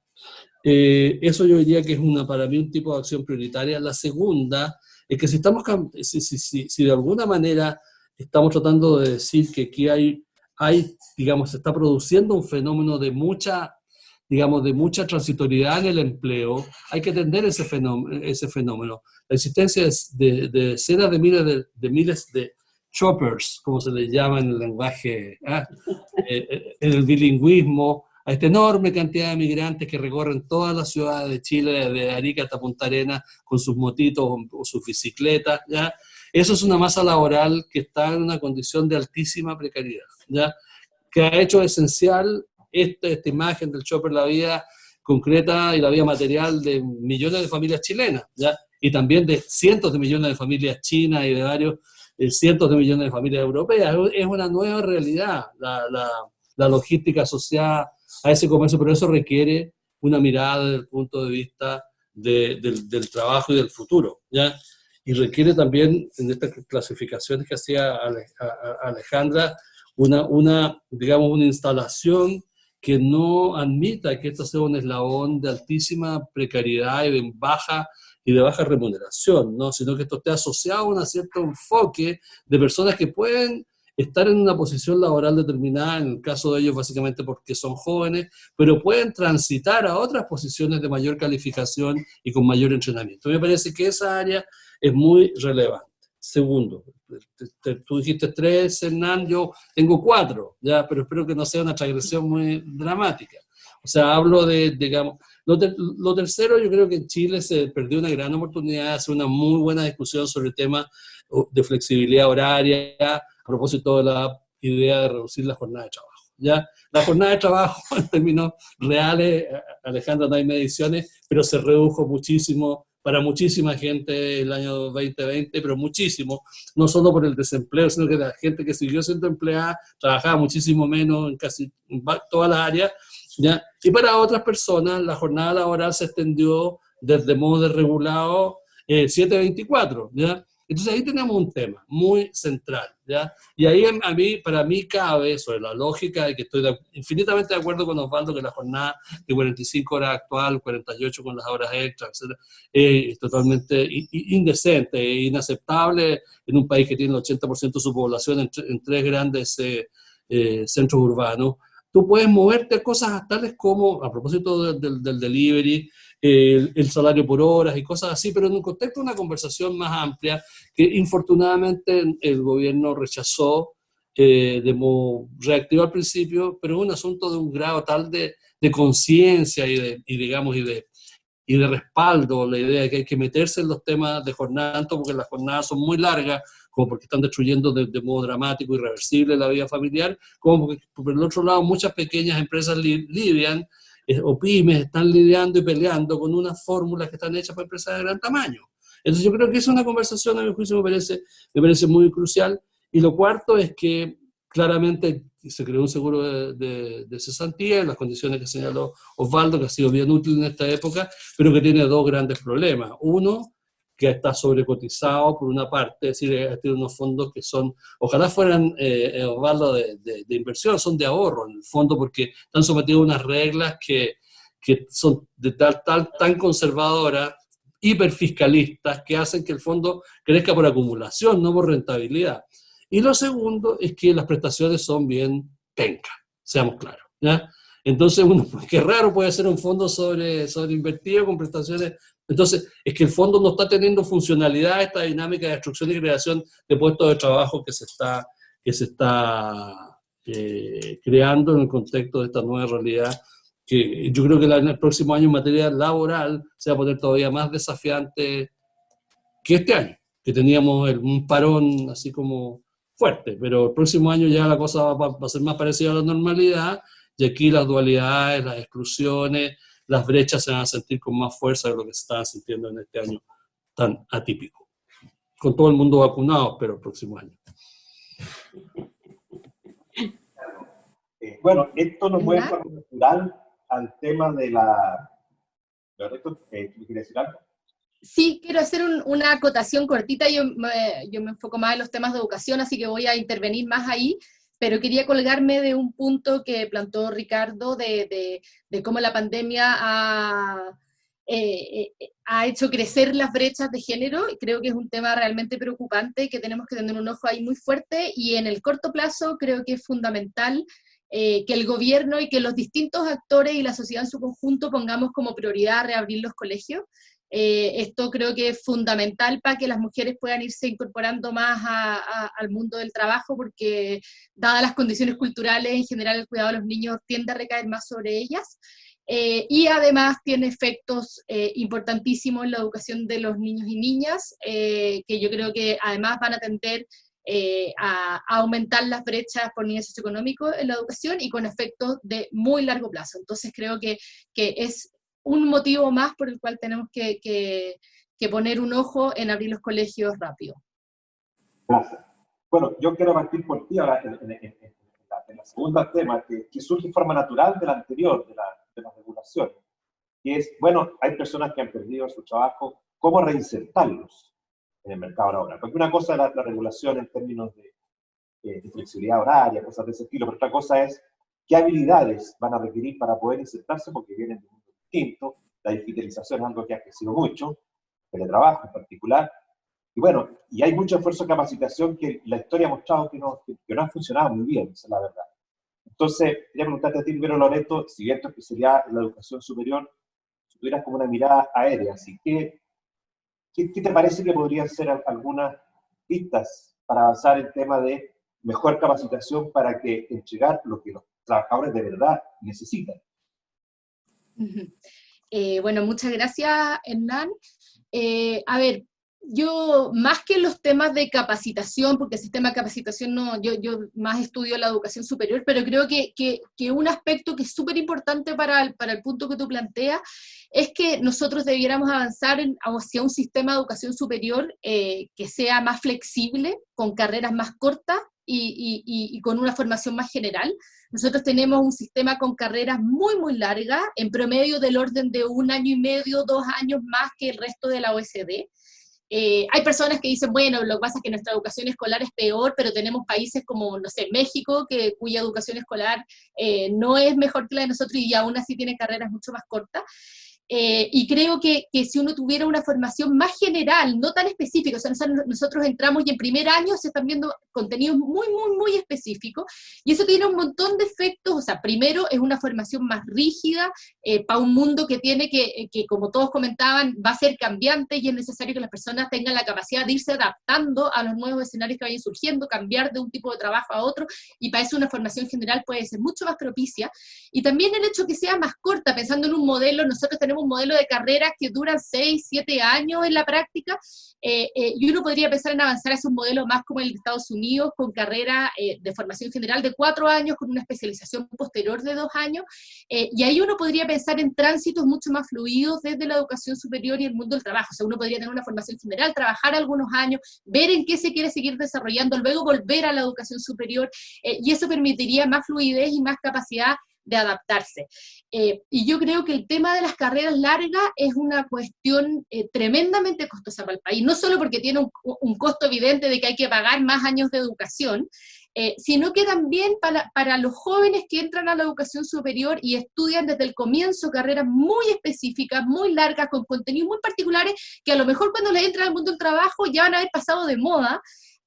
Eso yo diría que es para mí un tipo de acción prioritaria. La segunda es que si de alguna manera estamos tratando de decir que aquí digamos, se está produciendo un fenómeno de mucha, digamos, de mucha transitoriedad en el empleo, hay que atender ese fenómeno. La existencia de decenas de miles de choppers, como se les llama en el lenguaje, en el bilingüismo, a esta enorme cantidad de migrantes que recorren todas las ciudades de Chile, desde Arica hasta Punta Arenas, con sus motitos o sus bicicletas, ¿ya? Eso es una masa laboral que está en una condición de altísima precariedad, ¿ya? Que ha hecho esencial esta imagen del chopper, la vida concreta y la vida material de millones de familias chilenas, ¿ya? Y también de cientos de millones de familias chinas y de varios cientos de millones de familias europeas. Es una nueva realidad la logística asociada a ese comercio, pero eso requiere una mirada desde el punto de vista del trabajo y del futuro, ¿ya? Y requiere también, en estas clasificaciones que hacía Alejandra, digamos, una instalación que no admita que esto sea un eslabón de altísima precariedad y de baja remuneración, ¿no? Sino que esto esté asociado a un cierto enfoque de personas que pueden estar en una posición laboral determinada, en el caso de ellos básicamente porque son jóvenes, pero pueden transitar a otras posiciones de mayor calificación y con mayor entrenamiento. Me parece que esa área es muy relevante. Segundo, tú dijiste 3, Hernán, yo tengo 4, ya, pero espero que no sea una transgresión muy dramática. O sea, hablo digamos, lo tercero, yo creo que en Chile se perdió una gran oportunidad de hacer una muy buena discusión sobre el tema de flexibilidad horaria, a propósito de la idea de reducir la jornada de trabajo. ¿Ya? La jornada de trabajo, en términos reales, Alejandra, no hay mediciones, pero se redujo muchísimo para muchísima gente el año 2020, pero muchísimo, no solo por el desempleo, sino que la gente que siguió siendo empleada trabajaba muchísimo menos en casi todas las áreas, ¿ya? Y para otras personas la jornada laboral se extendió desde modo desregulado 7/24, ¿ya? Entonces ahí tenemos un tema muy central, ¿ya? Y ahí para mí cabe, sobre la lógica de que estoy infinitamente de acuerdo con Osvaldo, que la jornada de 45 horas actual, 48 con las horas extras, etc., es totalmente indecente e inaceptable en un país que tiene el 80% de su población en 3 grandes centros urbanos. Tú puedes moverte a cosas tales como, a propósito del delivery, el salario por horas y cosas así, pero en un contexto de una conversación más amplia que infortunadamente el gobierno rechazó reactivó al principio, pero es un asunto de un grado tal de conciencia y de respaldo, la idea de que hay que meterse en los temas de jornada, tanto porque las jornadas son muy largas, como porque están destruyendo de modo dramático y irreversible la vida familiar, como porque, por el otro lado, muchas pequeñas empresas lidian, o pymes están lidiando y peleando con unas fórmulas que están hechas para empresas de gran tamaño. Entonces yo creo que es una conversación, a mi juicio, me parece muy crucial. Y lo cuarto es que claramente se creó un seguro de cesantía en las condiciones que señaló Osvaldo, que ha sido bien útil en esta época, pero que tiene dos grandes problemas. Uno, que está sobrecotizado por una parte, es decir, tiene unos fondos que son, ojalá fueran, Osvaldo, de inversión, son de ahorro en el fondo, porque están sometidos a unas reglas que son de tan conservadoras, hiperfiscalistas, que hacen que el fondo crezca por acumulación, no por rentabilidad. Y lo segundo es que las prestaciones son bien pencas, seamos claros, ¿ya? Entonces, qué raro puede ser un fondo sobreinvertido con prestaciones. Entonces, es que el fondo no está teniendo funcionalidad esta dinámica de destrucción y creación de puestos de trabajo que se está creando en el contexto de esta nueva realidad, que yo creo que en el próximo año en materia laboral se va a poner todavía más desafiante que este año, que teníamos un parón así como fuerte, pero el próximo año ya la cosa va a ser más parecida a la normalidad, y aquí las dualidades, las exclusiones, las brechas se van a sentir con más fuerza de lo que se estaba sintiendo en este año tan atípico. Con todo el mundo vacunado, pero el próximo año. Bueno, esto nos mueve de forma natural al tema de la... ¿Tú quieres decir algo? Sí, quiero hacer una acotación cortita. Yo me enfoco más en los temas de educación, así que voy a intervenir más ahí, pero quería colgarme de un punto que plantó Ricardo de cómo la pandemia ha hecho crecer las brechas de género. Creo que es un tema realmente preocupante, que tenemos que tener un ojo ahí muy fuerte, y en el corto plazo creo que es fundamental que el gobierno y que los distintos actores y la sociedad en su conjunto pongamos como prioridad reabrir los colegios. Esto creo que es fundamental para que las mujeres puedan irse incorporando más al mundo del trabajo, porque dadas las condiciones culturales, en general el cuidado de los niños tiende a recaer más sobre ellas, y además tiene efectos importantísimos en la educación de los niños y niñas, que yo creo que además van a tender a aumentar las brechas por nivel socioeconómico en la educación, y con efectos de muy largo plazo. Entonces creo que es un motivo más por el cual tenemos que poner un ojo en abrir los colegios rápido. Gracias. Bueno, yo quiero partir por ti ahora en la segunda tema, que surge de forma natural del anterior, de la regulación, que es, bueno, hay personas que han perdido su trabajo, ¿cómo reinsertarlos en el mercado laboral? Porque una cosa es la regulación en términos de flexibilidad horaria, cosas de ese estilo, pero otra cosa es qué habilidades van a requerir para poder insertarse, porque vienen de un mundo distinto. La digitalización es algo que ha crecido mucho, teletrabajo en particular, y bueno, y hay mucho esfuerzo de capacitación que la historia ha mostrado que no ha funcionado muy bien, esa es la verdad. Entonces, quería preguntarte a ti, primero, Loreto, si bien tu especialidad en la educación superior, si tuvieras como una mirada aérea, así que, ¿qué te parece que podrían ser algunas pistas para avanzar en tema de mejor capacitación para que entregar lo que los trabajadores de verdad necesitan? Bueno, muchas gracias, Hernán. A ver, yo más que los temas de capacitación, porque el sistema de capacitación no, yo más estudio la educación superior, pero creo que un aspecto que es súper importante para el punto que tú planteas es que nosotros debiéramos avanzar hacia un sistema de educación superior que sea más flexible, con carreras más cortas y con una formación más general. Nosotros tenemos un sistema con carreras muy, muy largas, en promedio del orden de 1 año y medio, 2 años más que el resto de la OECD. Hay personas que dicen, bueno, lo que pasa es que nuestra educación escolar es peor, pero tenemos países como, no sé, México, cuya educación escolar no es mejor que la de nosotros y aún así tiene carreras mucho más cortas. y creo que si uno tuviera una formación más general, no tan específica, o sea, nosotros entramos y en primer año se están viendo contenidos muy, muy, muy específicos, y eso tiene un montón de efectos. O sea, primero es una formación más rígida, para un mundo que tiene que, como todos comentaban, va a ser cambiante, y es necesario que las personas tengan la capacidad de irse adaptando a los nuevos escenarios que vayan surgiendo, cambiar de un tipo de trabajo a otro, y para eso una formación general puede ser mucho más propicia. Y también el hecho que sea más corta, pensando en un modelo, nosotros tenemos un modelo de carreras que duran 6, 7 años en la práctica, y uno podría pensar en avanzar hacia un modelo más como el de Estados Unidos, con carrera de formación general de 4 años, con una especialización posterior de 2 años, y ahí uno podría pensar en tránsitos mucho más fluidos desde la educación superior y el mundo del trabajo. O sea, uno podría tener una formación general, trabajar algunos años, ver en qué se quiere seguir desarrollando, luego volver a la educación superior, y eso permitiría más fluidez y más capacidad de adaptarse. Y yo creo que el tema de las carreras largas es una cuestión tremendamente costosa para el país, no solo porque tiene un costo evidente de que hay que pagar más años de educación, sino que también para los jóvenes que entran a la educación superior y estudian desde el comienzo carreras muy específicas, muy largas, con contenidos muy particulares, que a lo mejor cuando les entran al mundo del trabajo ya van a haber pasado de moda.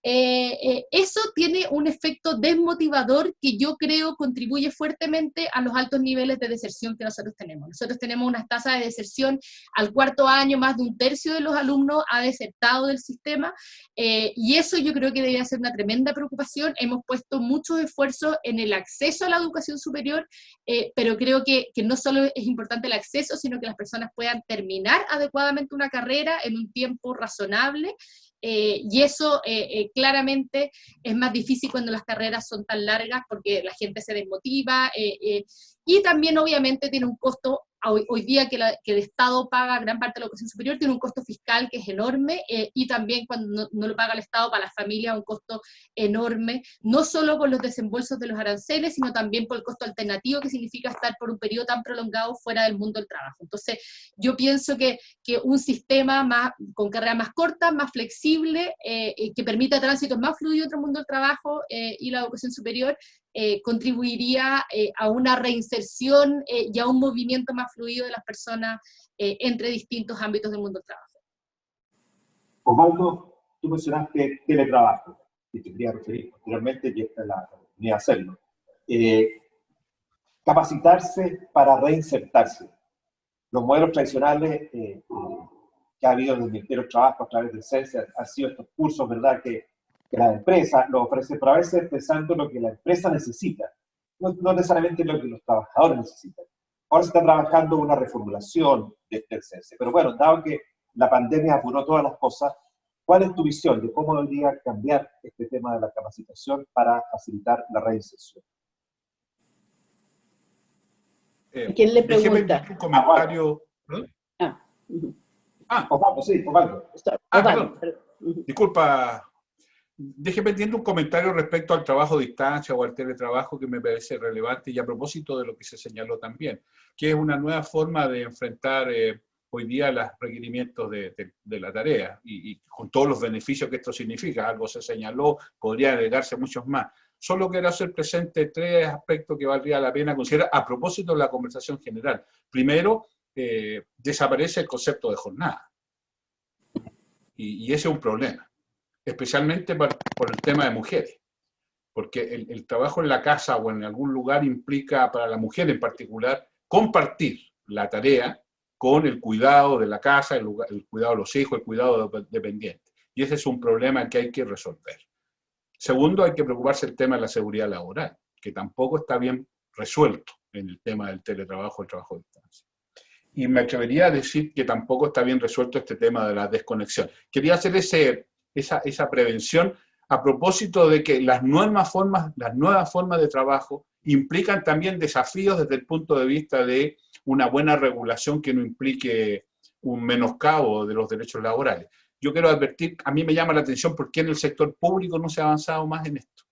Eso tiene un efecto desmotivador que yo creo contribuye fuertemente a los altos niveles de deserción que nosotros tenemos. Nosotros tenemos unas tasas de deserción al 4.º año, más de 1/3 de los alumnos ha desertado del sistema, y eso yo creo que debería ser una tremenda preocupación. Hemos puesto muchos esfuerzos en el acceso a la educación superior, pero creo que no solo es importante el acceso, sino que las personas puedan terminar adecuadamente una carrera en un tiempo razonable. Y eso claramente es más difícil cuando las carreras son tan largas, porque la gente se desmotiva, y también obviamente tiene un costo, hoy día que el Estado paga gran parte de la educación superior, tiene un costo fiscal que es enorme, y también cuando no lo paga el Estado, para las familias un costo enorme, no solo por los desembolsos de los aranceles, sino también por el costo alternativo que significa estar por un periodo tan prolongado fuera del mundo del trabajo. Entonces, yo pienso que un sistema con carrera más corta, más flexible, que permita tránsitos más fluidos entre el mundo del trabajo y la educación superior, contribuiría a una reinserción y a un movimiento más fluido de las personas entre distintos ámbitos del mundo del trabajo. Osvaldo, tú mencionaste teletrabajo, y te quería referir posteriormente, y esta es la oportunidad de hacerlo. Capacitarse para reinsertarse. Los modelos tradicionales que ha habido en el Ministerio de Trabajo a través del CENSE han sido estos cursos, ¿verdad?, que las empresas lo ofrecen, pero a veces pensando en lo que la empresa necesita, no necesariamente lo que los trabajadores necesitan. Ahora se está trabajando una reformulación de este CENSE, pero bueno, dado que la pandemia apuró todas las cosas, ¿cuál es tu visión de cómo debería cambiar este tema de la capacitación para facilitar la reinserción? ¿Quién le pregunta? Un comentario. Osvaldo, sí, Osvaldo. Perdón. Disculpa. Déjeme pendiente un comentario respecto al trabajo a distancia o al teletrabajo que me parece relevante, y a propósito de lo que se señaló también, que es una nueva forma de enfrentar hoy día los requerimientos de la tarea, y con todos los beneficios que esto significa. Algo se señaló, podría agregarse muchos más. Solo quiero hacer presente 3 aspectos que valdría la pena considerar a propósito de la conversación general. Primero, desaparece el concepto de jornada, y ese es un problema, especialmente por el tema de mujeres, porque el trabajo en la casa o en algún lugar implica, para la mujer en particular, compartir la tarea con el cuidado de la casa, el cuidado de los hijos, el cuidado de dependientes. Y ese es un problema que hay que resolver. Segundo, hay que preocuparse del tema de la seguridad laboral, que tampoco está bien resuelto en el tema del teletrabajo, el trabajo a distancia. Y me atrevería a decir que tampoco está bien resuelto este tema de la desconexión. Quería hacer esa prevención a propósito de que las nuevas formas de trabajo implican también desafíos desde el punto de vista de una buena regulación que no implique un menoscabo de los derechos laborales. Yo quiero advertir, a mí me llama la atención por qué en el sector público no se ha avanzado más en esto.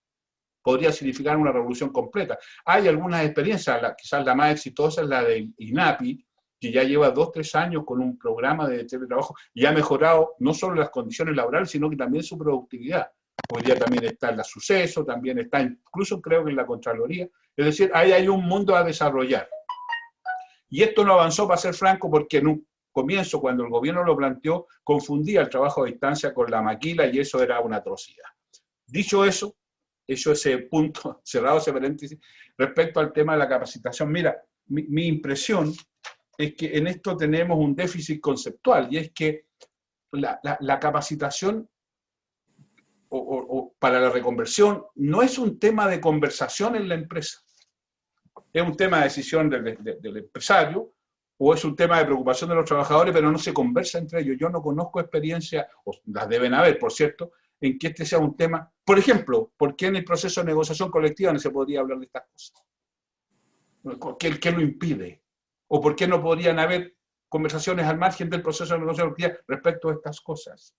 Podría significar una revolución completa. Hay algunas experiencias, quizás la más exitosa es la de INAPI, que ya lleva 2 o 3 años con un programa de teletrabajo y ha mejorado no solo las condiciones laborales, sino que también su productividad. Hoy día también está en la Suceso, también está incluso creo que en la Contraloría. Es decir, ahí hay un mundo a desarrollar. Y esto no avanzó, para ser franco, porque en un comienzo, cuando el gobierno lo planteó, confundía el trabajo a distancia con la maquila y eso era una atrocidad. Dicho eso, hecho ese punto, cerrado ese paréntesis, respecto al tema de la capacitación, mira, mi impresión es que en esto tenemos un déficit conceptual, y es que la capacitación o para la reconversión no es un tema de conversación en la empresa. Es un tema de decisión del empresario, o es un tema de preocupación de los trabajadores, pero no se conversa entre ellos. Yo no conozco experiencias, o las deben haber, por cierto, en que este sea un tema. Por ejemplo, ¿por qué en el proceso de negociación colectiva no se podría hablar de estas cosas? ¿Qué lo impide? ¿O por qué no podrían haber conversaciones al margen del proceso de negociación colectiva respecto a estas cosas?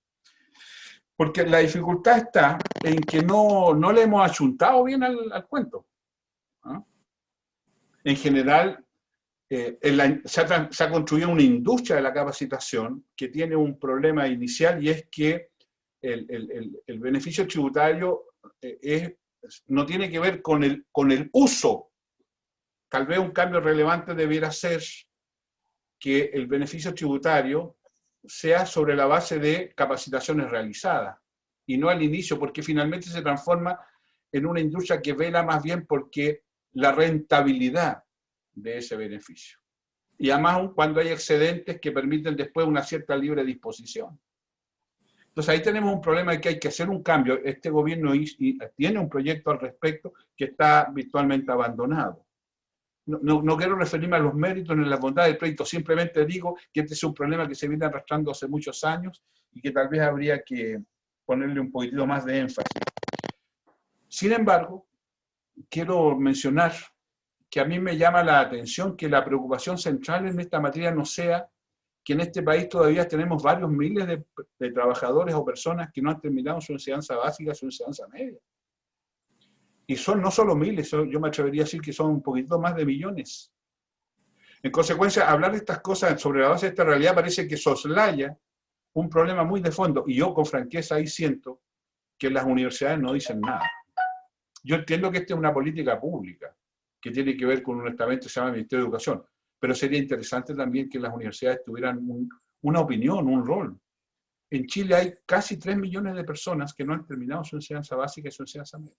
Porque la dificultad está en que no le hemos achuntado bien al cuento. ¿No? En general, se ha construido una industria de la capacitación que tiene un problema inicial, y es que el beneficio tributario no tiene que ver con el uso. Tal vez un cambio relevante debiera ser que el beneficio tributario sea sobre la base de capacitaciones realizadas, y no al inicio, porque finalmente se transforma en una industria que vela más bien porque la rentabilidad de ese beneficio. Y además cuando hay excedentes que permiten después una cierta libre disposición. Entonces ahí tenemos un problema de que hay que hacer un cambio. Este gobierno tiene un proyecto al respecto que está virtualmente abandonado. No quiero referirme a los méritos ni a la bondad del proyecto, simplemente digo que este es un problema que se viene arrastrando hace muchos años y que tal vez habría que ponerle un poquitito más de énfasis. Sin embargo, quiero mencionar que a mí me llama la atención que la preocupación central en esta materia no sea que en este país todavía tenemos varios miles de trabajadores o personas que no han terminado su enseñanza básica, su enseñanza media. Y son no solo miles, yo me atrevería a decir que son un poquito más de millones. En consecuencia, hablar de estas cosas sobre la base de esta realidad parece que soslaya un problema muy de fondo. Y yo con franqueza ahí siento que las universidades no dicen nada. Yo entiendo que esta es una política pública que tiene que ver con un estamento que se llama Ministerio de Educación, pero sería interesante también que las universidades tuvieran una opinión, un rol. En Chile hay casi 3 millones de personas que no han terminado su enseñanza básica y su enseñanza media.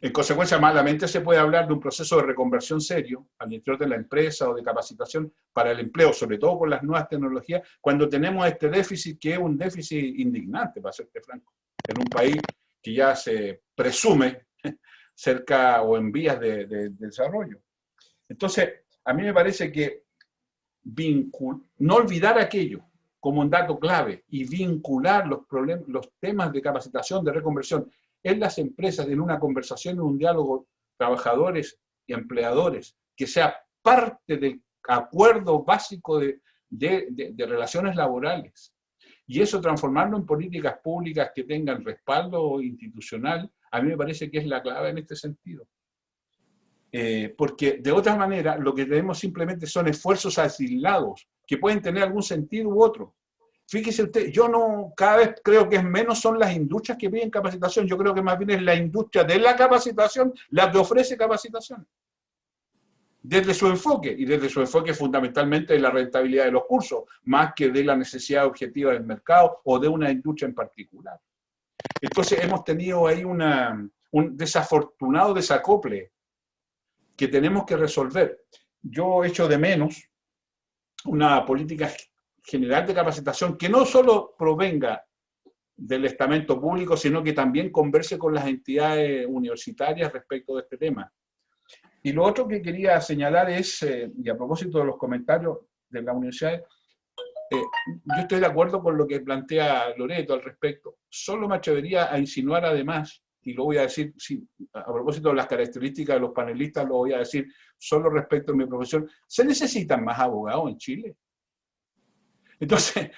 En consecuencia, malamente se puede hablar de un proceso de reconversión serio al interior de la empresa o de capacitación para el empleo, sobre todo con las nuevas tecnologías, cuando tenemos este déficit que es un déficit indignante, para serte franco, en un país que ya se presume cerca o en vías de desarrollo. Entonces, a mí me parece que no olvidar aquello como un dato clave y vincular los temas de capacitación, de reconversión, en las empresas, en una conversación, en un diálogo, trabajadores y empleadores, que sea parte del acuerdo básico de relaciones laborales. Y eso transformarlo en políticas públicas que tengan respaldo institucional, a mí me parece que es la clave en este sentido. Porque de otra manera, lo que tenemos simplemente son esfuerzos aislados, que pueden tener algún sentido u otro. Fíjese usted, yo cada vez creo que es menos son las industrias que piden capacitación, yo creo que más bien es la industria de la capacitación la que ofrece capacitación. Desde su enfoque, y desde su enfoque fundamentalmente de la rentabilidad de los cursos, más que de la necesidad objetiva del mercado o de una industria en particular. Entonces hemos tenido ahí un desafortunado desacople que tenemos que resolver. Yo echo de menos una política general de capacitación que no solo provenga del estamento público, sino que también converse con las entidades universitarias respecto de este tema. Y lo otro que quería señalar es, y a propósito de los comentarios de la universidad, yo estoy de acuerdo con lo que plantea Loreto al respecto. Solo me atrevería a insinuar además, y lo voy a decir, a propósito de las características de los panelistas, lo voy a decir solo respecto a mi profesión, ¿se necesitan más abogados en Chile? Entonces,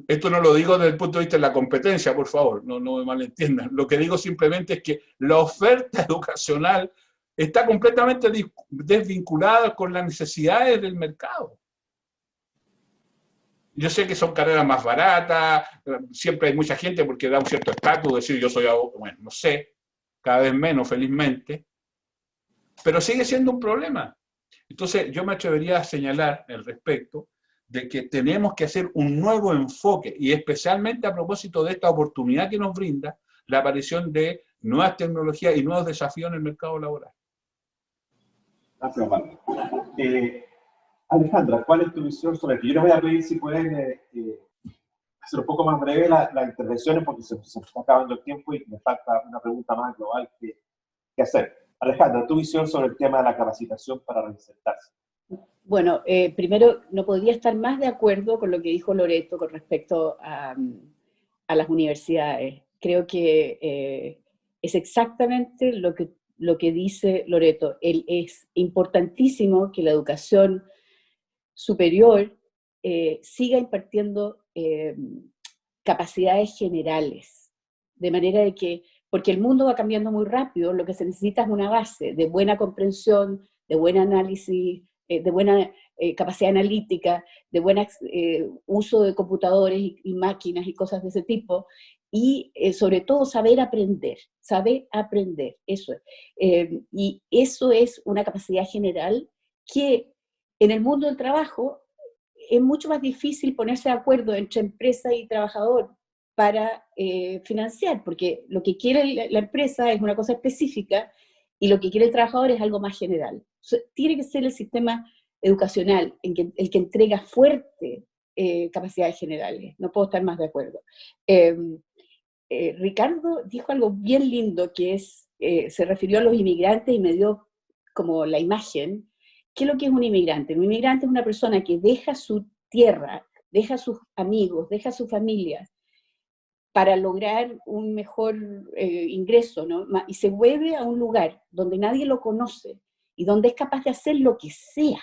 esto no lo digo desde el punto de vista de la competencia, por favor, no me malentiendan. Lo que digo simplemente es que la oferta educacional está completamente desvinculada con las necesidades del mercado. Yo sé que son carreras más baratas, siempre hay mucha gente porque da un cierto estatus, decir yo soy abogado, bueno, no sé, cada vez menos felizmente, pero sigue siendo un problema. Entonces, yo me atrevería a señalar al respecto de que tenemos que hacer un nuevo enfoque, y especialmente a propósito de esta oportunidad que nos brinda la aparición de nuevas tecnologías y nuevos desafíos en el mercado laboral. Gracias, Osvaldo. Alejandra, ¿cuál es tu visión sobre esto? Yo les voy a pedir si pueden hacer un poco más breve la intervención, porque se está acabando el tiempo y me falta una pregunta más global que hacer. Alejandra, tu visión sobre el tema de la capacitación para reinsertarse. Bueno, primero, no podría estar más de acuerdo con lo que dijo Loreto con respecto a las universidades. Creo que es exactamente lo que dice Loreto. Es importantísimo que la educación superior siga impartiendo capacidades generales, de manera de que, porque el mundo va cambiando muy rápido, lo que se necesita es una base de buena comprensión, de buen análisis, de buena capacidad analítica, de buen uso de computadores y máquinas y cosas de ese tipo, y sobre todo saber aprender, eso es. Y eso es una capacidad general que en el mundo del trabajo es mucho más difícil ponerse de acuerdo entre empresa y trabajador para financiar, porque lo que quiere la empresa es una cosa específica y lo que quiere el trabajador es algo más general. Tiene que ser el sistema educacional el que entrega fuerte capacidades generales. No puedo estar más de acuerdo. Ricardo dijo algo bien lindo, que es, se refirió a los inmigrantes y me dio como la imagen. ¿Qué es lo que es un inmigrante? Un inmigrante es una persona que deja su tierra, deja a sus amigos, deja a su familia para lograr un mejor ingreso, ¿no? Y se mueve a un lugar donde nadie lo conoce y donde es capaz de hacer lo que sea,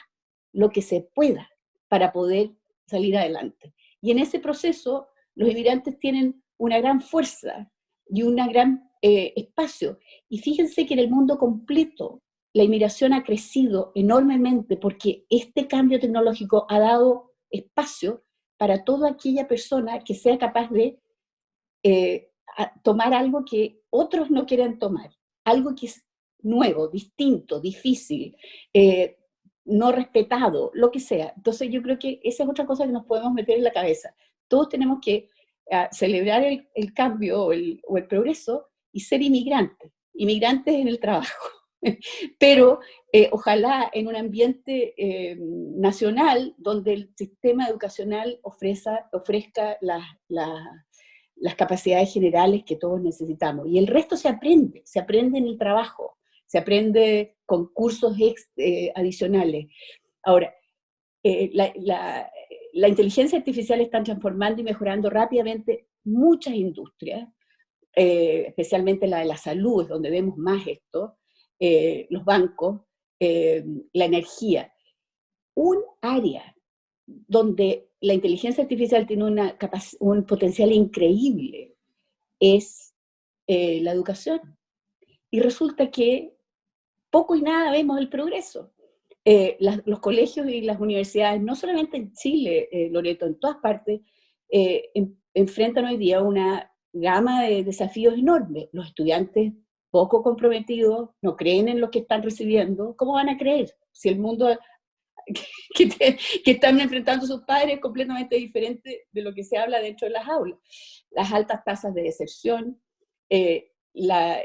lo que se pueda para poder salir adelante. Y en ese proceso los inmigrantes tienen una gran fuerza y un gran espacio. Y fíjense que en el mundo completo la inmigración ha crecido enormemente porque este cambio tecnológico ha dado espacio para toda aquella persona que sea capaz de tomar algo que otros no quieren tomar, algo que es nuevo, distinto, difícil, no respetado, lo que sea. Entonces yo creo que esa es otra cosa que nos podemos meter en la cabeza. Todos tenemos que celebrar el cambio o el progreso y ser inmigrantes en el trabajo. Pero ojalá en un ambiente nacional donde el sistema educacional ofrezca las capacidades generales que todos necesitamos. Y el resto se aprende en el trabajo, se aprende con cursos adicionales. Ahora, la inteligencia artificial está transformando y mejorando rápidamente muchas industrias, especialmente la de la salud, es donde vemos más esto, los bancos, la energía. Un área donde la inteligencia artificial tiene un potencial increíble es la educación. Y resulta que poco y nada vemos el progreso. Los colegios y las universidades, no solamente en Chile, Loreto, en todas partes, enfrentan hoy día una gama de desafíos enormes. Los estudiantes poco comprometidos, no creen en lo que están recibiendo. ¿Cómo van a creer si el mundo que están enfrentando sus padres es completamente diferente de lo que se habla dentro de las aulas? Las altas tasas de deserción, la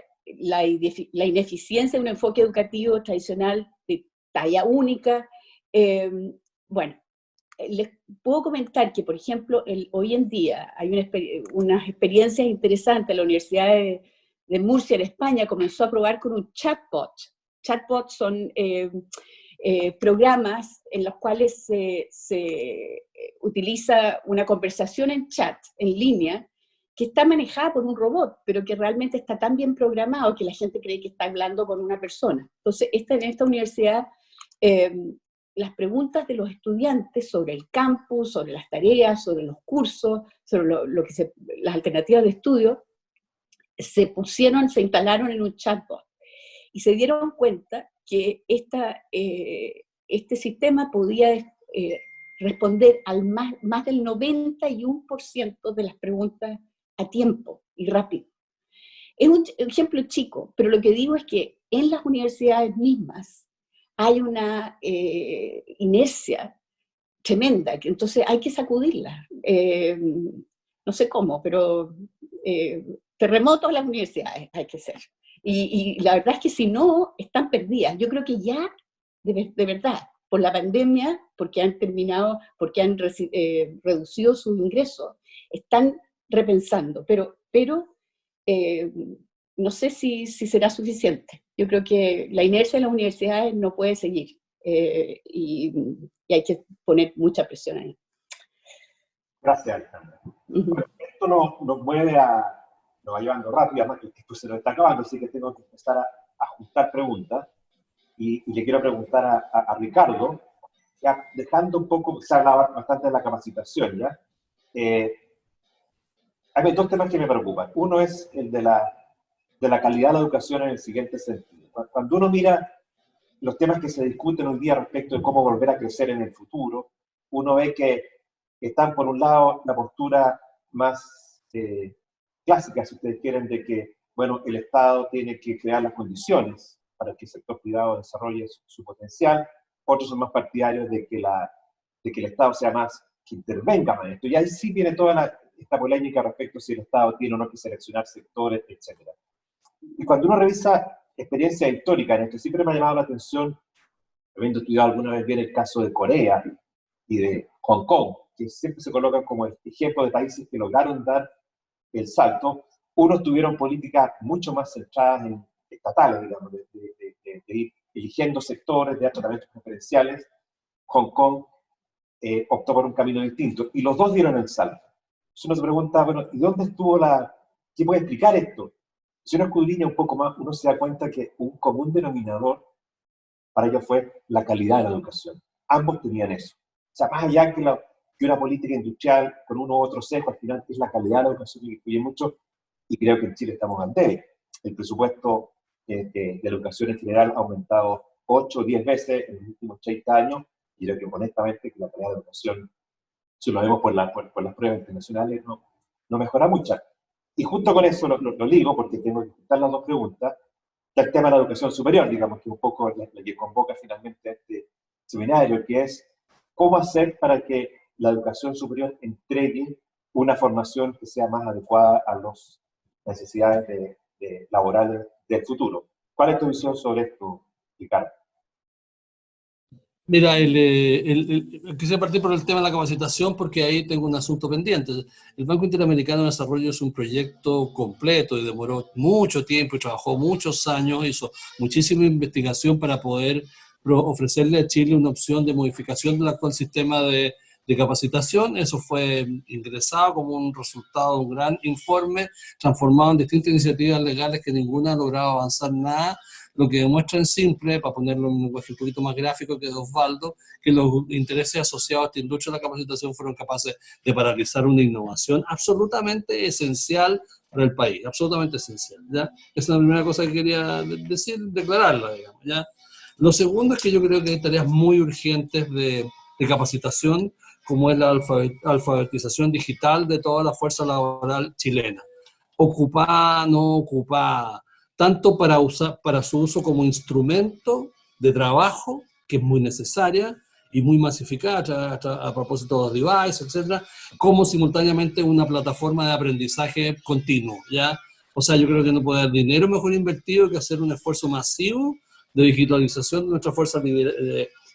ineficiencia de un enfoque educativo tradicional de talla única. Bueno, les puedo comentar que, por ejemplo, hoy en día hay unas experiencias interesantes. La Universidad de Murcia, en España, comenzó a probar con un chatbot. Chatbots son programas en los cuales se utiliza una conversación en chat, en línea, que está manejada por un robot, pero que realmente está tan bien programado que la gente cree que está hablando con una persona. Entonces, en esta universidad, las preguntas de los estudiantes sobre el campus, sobre las tareas, sobre los cursos, sobre las alternativas de estudio, se instalaron en un chatbot y se dieron cuenta que este sistema podía responder al más del 91% de las preguntas a tiempo y rápido. Es un ejemplo chico, pero lo que digo es que en las universidades mismas hay una inercia tremenda, que entonces hay que sacudirla. No sé cómo, pero terremotos a las universidades hay que hacer. Y la verdad es que si no, están perdidas. Yo creo que ya, de verdad, por la pandemia, porque han terminado, porque han reducido sus ingresos, están repensando, pero no sé si será suficiente. Yo creo que la inercia de las universidades no puede seguir y hay que poner mucha presión ahí. Gracias, Alejandra. Bueno, esto nos mueve nos va llevando rápido, además que el tiempo se nos está acabando, así que tengo que empezar a ajustar preguntas. Y le quiero preguntar a Ricardo, ya dejando un poco, se ha hablado bastante de la capacitación, ¿ya? Hay dos temas que me preocupan. Uno es el de la calidad de la educación en el siguiente sentido. Cuando uno mira los temas que se discuten hoy día respecto de cómo volver a crecer en el futuro, uno ve que están, por un lado, la postura más clásica, si ustedes quieren, de que, bueno, el Estado tiene que crear las condiciones para que el sector privado desarrolle su potencial. Otros son más partidarios de que el Estado sea más, que intervenga más en esto. Y ahí sí viene toda esta polémica respecto a si el Estado tiene o no que seleccionar sectores, etc. Y cuando uno revisa experiencia histórica en esto, siempre me ha llamado la atención, habiendo estudiado alguna vez bien el caso de Corea y de Hong Kong, que siempre se colocan como ejemplo de países que lograron dar el salto. Unos tuvieron políticas mucho más centradas en estatales, digamos, de ir eligiendo sectores, de dar tratamientos preferenciales. Hong Kong optó por un camino distinto, y los dos dieron el salto. Entonces uno se pregunta, bueno, ¿y dónde estuvo ¿quién puede explicar esto? Si uno escudriña un poco más, uno se da cuenta que un común denominador para ellos fue la calidad de la educación. Ambos tenían eso. O sea, más allá que una política industrial con uno u otro sesgo, al final es la calidad de la educación que influye mucho, y creo que en Chile estamos ante él. El presupuesto de la educación en general ha aumentado 8 o 10 veces en los últimos 30 años, y creo que honestamente que la calidad de la educación, si lo vemos por las pruebas internacionales, no mejora mucho. Y justo con eso lo ligo, porque tengo que contestar las dos preguntas, que el tema de la educación superior, digamos, que un poco la que convoca finalmente a este seminario, que es cómo hacer para que la educación superior entregue una formación que sea más adecuada a las necesidades laborales del futuro. ¿Cuál es tu visión sobre esto, Ricardo? Mira, quise partir por el tema de la capacitación porque ahí tengo un asunto pendiente. El Banco Interamericano de Desarrollo es un proyecto completo y demoró mucho tiempo y trabajó muchos años, hizo muchísima investigación para poder ofrecerle a Chile una opción de modificación del actual sistema de capacitación. Eso fue ingresado como un resultado de un gran informe, transformado en distintas iniciativas legales que ninguna ha logrado avanzar nada, lo que demuestra en simple, para ponerlo en un lenguaje un poquito más gráfico que de Osvaldo, que los intereses asociados a esta industria de la capacitación fueron capaces de paralizar una innovación absolutamente esencial para el país, absolutamente esencial, ¿ya? Esa es la primera cosa que quería decir, declararla, digamos, ¿ya? Lo segundo es que yo creo que hay tareas muy urgentes de capacitación, como es la alfabetización digital de toda la fuerza laboral chilena, ocupada, no ocupada, tanto para su uso como instrumento de trabajo, que es muy necesaria y muy masificada a propósito de los devices, etcétera, como simultáneamente una plataforma de aprendizaje continuo, ¿ya? O sea, yo creo que no puede haber dinero mejor invertido que hacer un esfuerzo masivo de digitalización de nuestra fuerza,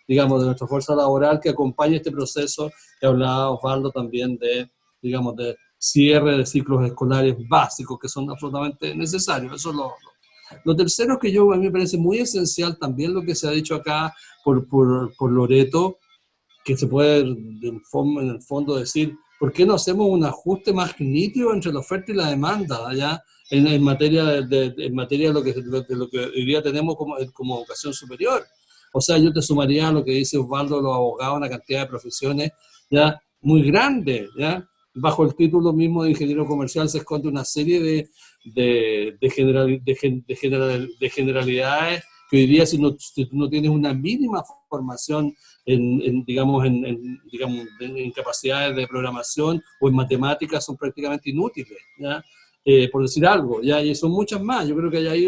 digamos, de nuestra fuerza laboral que acompañe este proceso que hablaba Osvaldo también de, digamos, de cierre de ciclos escolares básicos que son absolutamente necesarios. Eso es lo tercero, que a mí me parece muy esencial también lo que se ha dicho acá por Loreto, que se puede en el fondo decir, ¿por qué no hacemos un ajuste más nítido entre la oferta y la demanda allá en materia de lo que hoy día tenemos como educación superior? O sea, yo te sumaría a lo que dice Osvaldo, los abogados, una cantidad de profesiones ya muy grande, ¿ya? Bajo el título mismo de ingeniero comercial se esconde una serie de generalidades que hoy día si tú no tienes una mínima formación en capacidades de programación o en matemáticas son prácticamente inútiles, ¿ya? Por decir algo, ¿ya? Y son muchas más. Yo creo que hay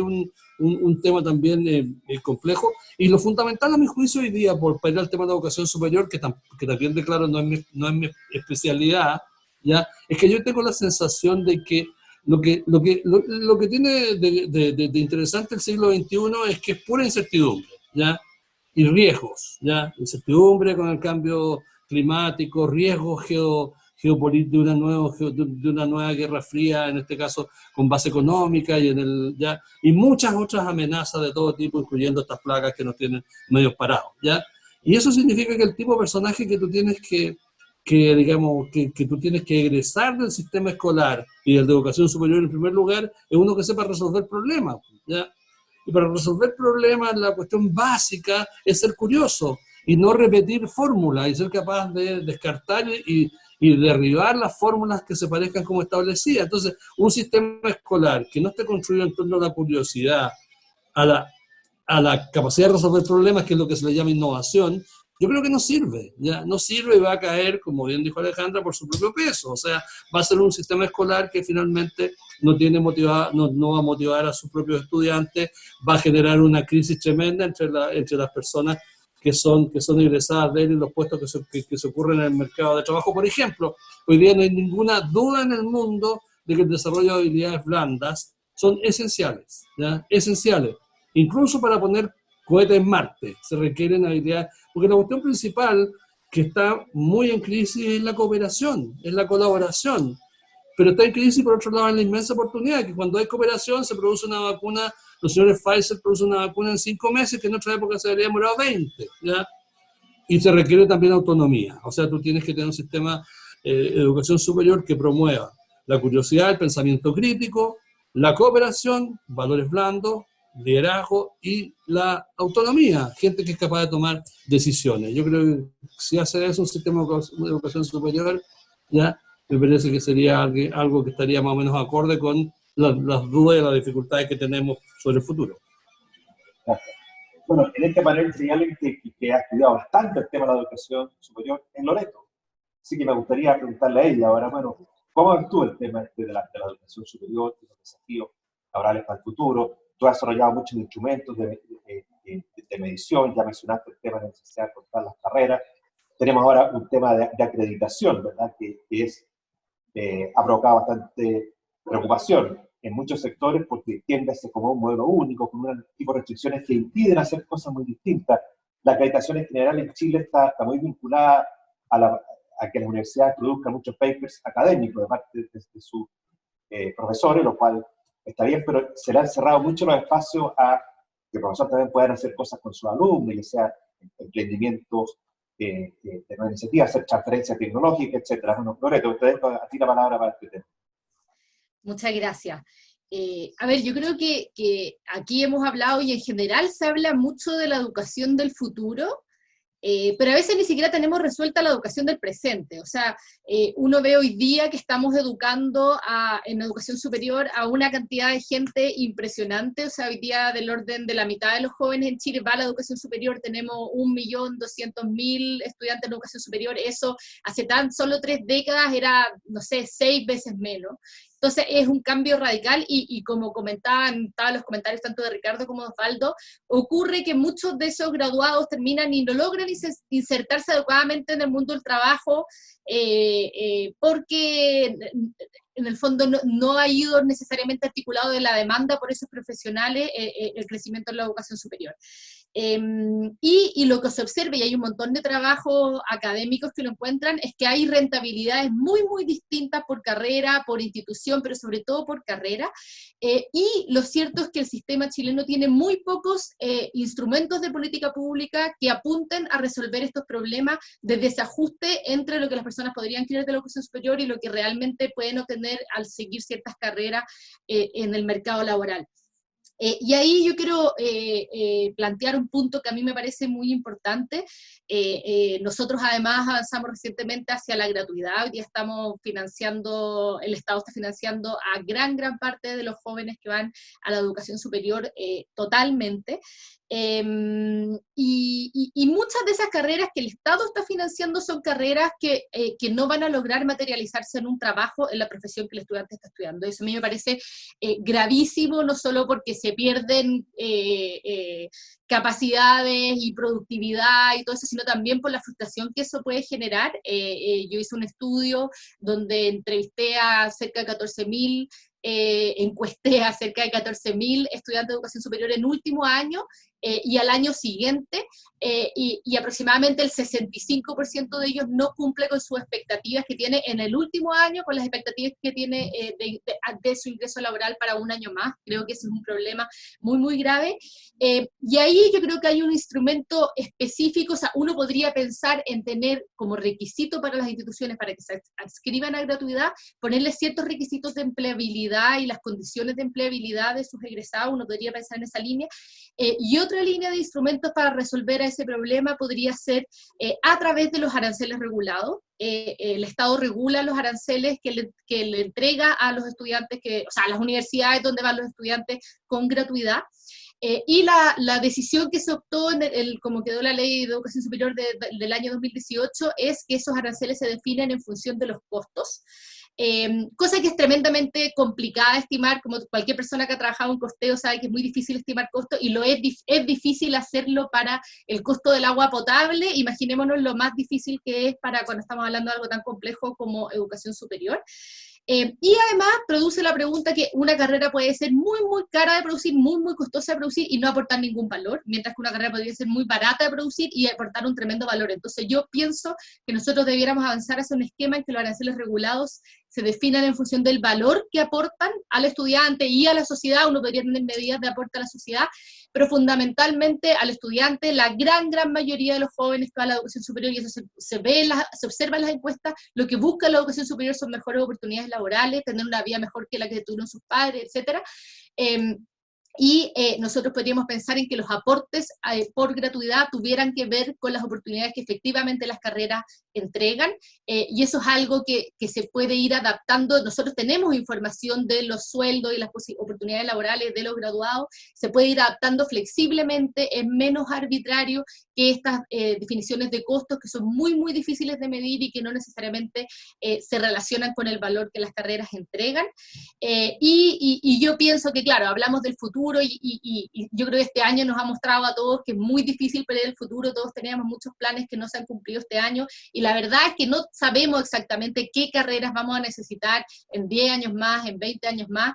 un tema también complejo. Y lo fundamental a mi juicio hoy día, para ir al tema de la educación superior, que también declaro no es mi especialidad, ¿ya? Es que yo tengo la sensación de que lo que tiene de interesante el siglo XXI es que es pura incertidumbre, ¿ya? Y riesgos, ¿ya? Incertidumbre con el cambio climático, riesgos geopolíticos de una nueva guerra fría, en este caso con base económica, y muchas otras amenazas de todo tipo, incluyendo estas plagas que nos tienen medio parados, ¿ya? Y eso significa que el tipo de personaje que tú tienes digamos, que tú tienes que egresar del sistema escolar y del de educación superior en primer lugar, es uno que sepa resolver problemas, ¿ya? Y para resolver problemas, la cuestión básica es ser curioso y no repetir fórmulas y ser capaz de descartar y derribar las fórmulas que se parezcan como establecidas. Entonces, un sistema escolar que no esté construido en torno a la curiosidad, a la capacidad de resolver problemas, que es lo que se le llama innovación, yo creo que no sirve, ¿ya? No sirve y va a caer, como bien dijo Alejandra, por su propio peso. O sea, va a ser un sistema escolar que finalmente no va a motivar a sus propios estudiantes, va a generar una crisis tremenda entre las personas que son egresadas de él y los puestos que se ocurren en el mercado de trabajo. Por ejemplo, hoy día no hay ninguna duda en el mundo de que el desarrollo de habilidades blandas son esenciales, ¿ya? Esenciales. Incluso para poner cohetes en Marte se requieren habilidades, porque la cuestión principal que está muy en crisis es la cooperación, es la colaboración, pero está en crisis por otro lado en la inmensa oportunidad, que cuando hay cooperación se produce una vacuna, los señores Pfizer producen una vacuna en 5 meses, que en otra época se habría demorado 20, ¿ya? Y se requiere también autonomía, o sea, tú tienes que tener un sistema de educación superior que promueva la curiosidad, el pensamiento crítico, la cooperación, valores blandos, liderazgo y la autonomía, gente que es capaz de tomar decisiones. Yo creo que si hace eso un sistema de educación superior, ya me parece que sería algo que estaría más o menos acorde con las dudas y las dificultades que tenemos sobre el futuro. Gracias. Bueno, en este panel hay alguien que ha estudiado bastante el tema de la educación superior en Loreto. Así que me gustaría preguntarle a ella ahora, bueno, ¿cómo ves tú el tema de la educación superior, de los desafíos laborales para el futuro? Tú has desarrollado muchos instrumentos de medición, ya mencionaste el tema de la necesidad de cortar las carreras. Tenemos ahora un tema de acreditación, ¿verdad? Ha provocado bastante preocupación en muchos sectores porque tiende a ser como un modelo único, con un tipo de restricciones que impiden hacer cosas muy distintas. La acreditación en general en Chile está muy vinculada a que las universidades produzcan muchos papers académicos de parte de sus profesores, lo cual está bien, pero se le han cerrado mucho los espacios a que el profesor también puedan hacer cosas con sus alumnos, ya sea emprendimientos de nueva iniciativa, hacer transferencia tecnológica, etc. Bueno, Loreto, te dejo a ti la palabra para este tema. Muchas gracias. A ver, yo creo que aquí hemos hablado y en general se habla mucho de la educación del futuro, pero a veces ni siquiera tenemos resuelta la educación del presente. O sea, uno ve hoy día que estamos educando en educación superior a una cantidad de gente impresionante. O sea, hoy día del orden de la mitad de los jóvenes en Chile va a la educación superior, tenemos 1.200.000 estudiantes en educación superior. Eso hace solo 3 décadas era, no sé, 6 veces menos. Entonces es un cambio radical y como comentaban los comentarios tanto de Ricardo como de Osvaldo, ocurre que muchos de esos graduados terminan y no logran insertarse adecuadamente en el mundo del trabajo porque en el fondo no ha ido necesariamente articulado de la demanda por esos profesionales el crecimiento en la educación superior. Y lo que se observa, y hay un montón de trabajos académicos que lo encuentran, es que hay rentabilidades muy, muy distintas por carrera, por institución, pero sobre todo por carrera, y lo cierto es que el sistema chileno tiene muy pocos instrumentos de política pública que apunten a resolver estos problemas de desajuste entre lo que las personas podrían querer de la educación superior y lo que realmente pueden obtener al seguir ciertas carreras en el mercado laboral. Y ahí yo quiero plantear un punto que a mí me parece muy importante. Nosotros además avanzamos recientemente hacia la gratuidad. Hoy día estamos financiando, el Estado está financiando a gran parte de los jóvenes que van a la educación superior totalmente. Y muchas de esas carreras que el Estado está financiando son carreras que no van a lograr materializarse en un trabajo en la profesión que el estudiante está estudiando. Eso a mí me parece gravísimo, no solo porque se pierden capacidades y productividad y todo eso, sino también por la frustración que eso puede generar. Yo hice un estudio donde entrevisté a cerca de 14.000, encuesté a cerca de 14.000 estudiantes de educación superior en último año, y al año siguiente, y aproximadamente el 65% de ellos no cumple con sus expectativas que tiene en el último año, con las expectativas que tiene de su ingreso laboral para un año más. Creo que ese es un problema muy, muy grave. Y ahí yo creo que hay un instrumento específico. O sea, uno podría pensar en tener como requisito para las instituciones para que se adscriban a gratuidad, ponerle ciertos requisitos de empleabilidad y las condiciones de empleabilidad de sus egresados. Uno podría pensar en esa línea. Y otra línea de instrumentos para resolver a ese problema podría ser a través de los aranceles regulados. El Estado regula los aranceles que le entrega a los estudiantes, o sea, a las universidades donde van los estudiantes con gratuidad. Y la decisión que se optó, como quedó la Ley de Educación Superior del año 2018, es que esos aranceles se definen en función de los costos. Cosa que es tremendamente complicada de estimar, como cualquier persona que ha trabajado en costeo sabe que es muy difícil estimar costos, y es difícil hacerlo para el costo del agua potable. Imaginémonos lo más difícil que es para cuando estamos hablando de algo tan complejo como educación superior. Y además produce la pregunta que una carrera puede ser muy, muy cara de producir, muy, muy costosa de producir y no aportar ningún valor, mientras que una carrera podría ser muy barata de producir y aportar un tremendo valor. Entonces yo pienso que nosotros debiéramos avanzar hacia un esquema en que los aranceles regulados se definan en función del valor que aportan al estudiante y a la sociedad. Uno podría tener medidas de aporte a la sociedad, pero fundamentalmente al estudiante. La gran mayoría de los jóvenes que van a la educación superior, y eso se observa en las encuestas, lo que busca la educación superior son mejores oportunidades laborales, tener una vida mejor que la que tuvieron sus padres, etc. Y nosotros podríamos pensar en que los aportes por gratuidad tuvieran que ver con las oportunidades que efectivamente las carreras entregan, y eso es algo que se puede ir adaptando. Nosotros tenemos información de los sueldos y las oportunidades laborales de los graduados, se puede ir adaptando flexiblemente, es menos arbitrario que estas definiciones de costos que son muy, muy difíciles de medir y que no necesariamente se relacionan con el valor que las carreras entregan. Y yo pienso que, claro, hablamos del futuro, y yo creo que este año nos ha mostrado a todos que es muy difícil prever el futuro. Todos teníamos muchos planes que no se han cumplido este año, y la verdad es que no sabemos exactamente qué carreras vamos a necesitar en 10 años más, en 20 años más,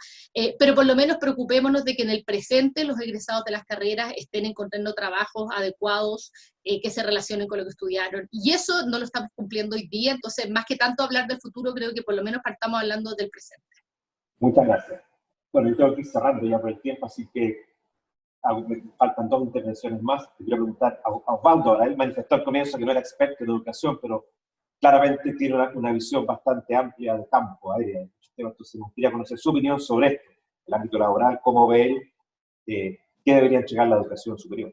pero por lo menos preocupémonos de que en el presente los egresados de las carreras estén encontrando trabajos adecuados, que se relacionen con lo que estudiaron, y eso no lo estamos cumpliendo hoy día. Entonces, más que tanto hablar del futuro, creo que por lo menos partamos hablando del presente. Muchas gracias. Bueno, yo tengo que ir cerrando ya por el tiempo, así que me faltan 2 intervenciones más. Te quiero preguntar a Osvaldo. Ahora él manifestó al comienzo que no era experto en educación, pero claramente tiene una visión bastante amplia de campo área. Entonces me gustaría conocer su opinión sobre esto, el ámbito laboral, cómo ve él, qué debería entregar la educación superior.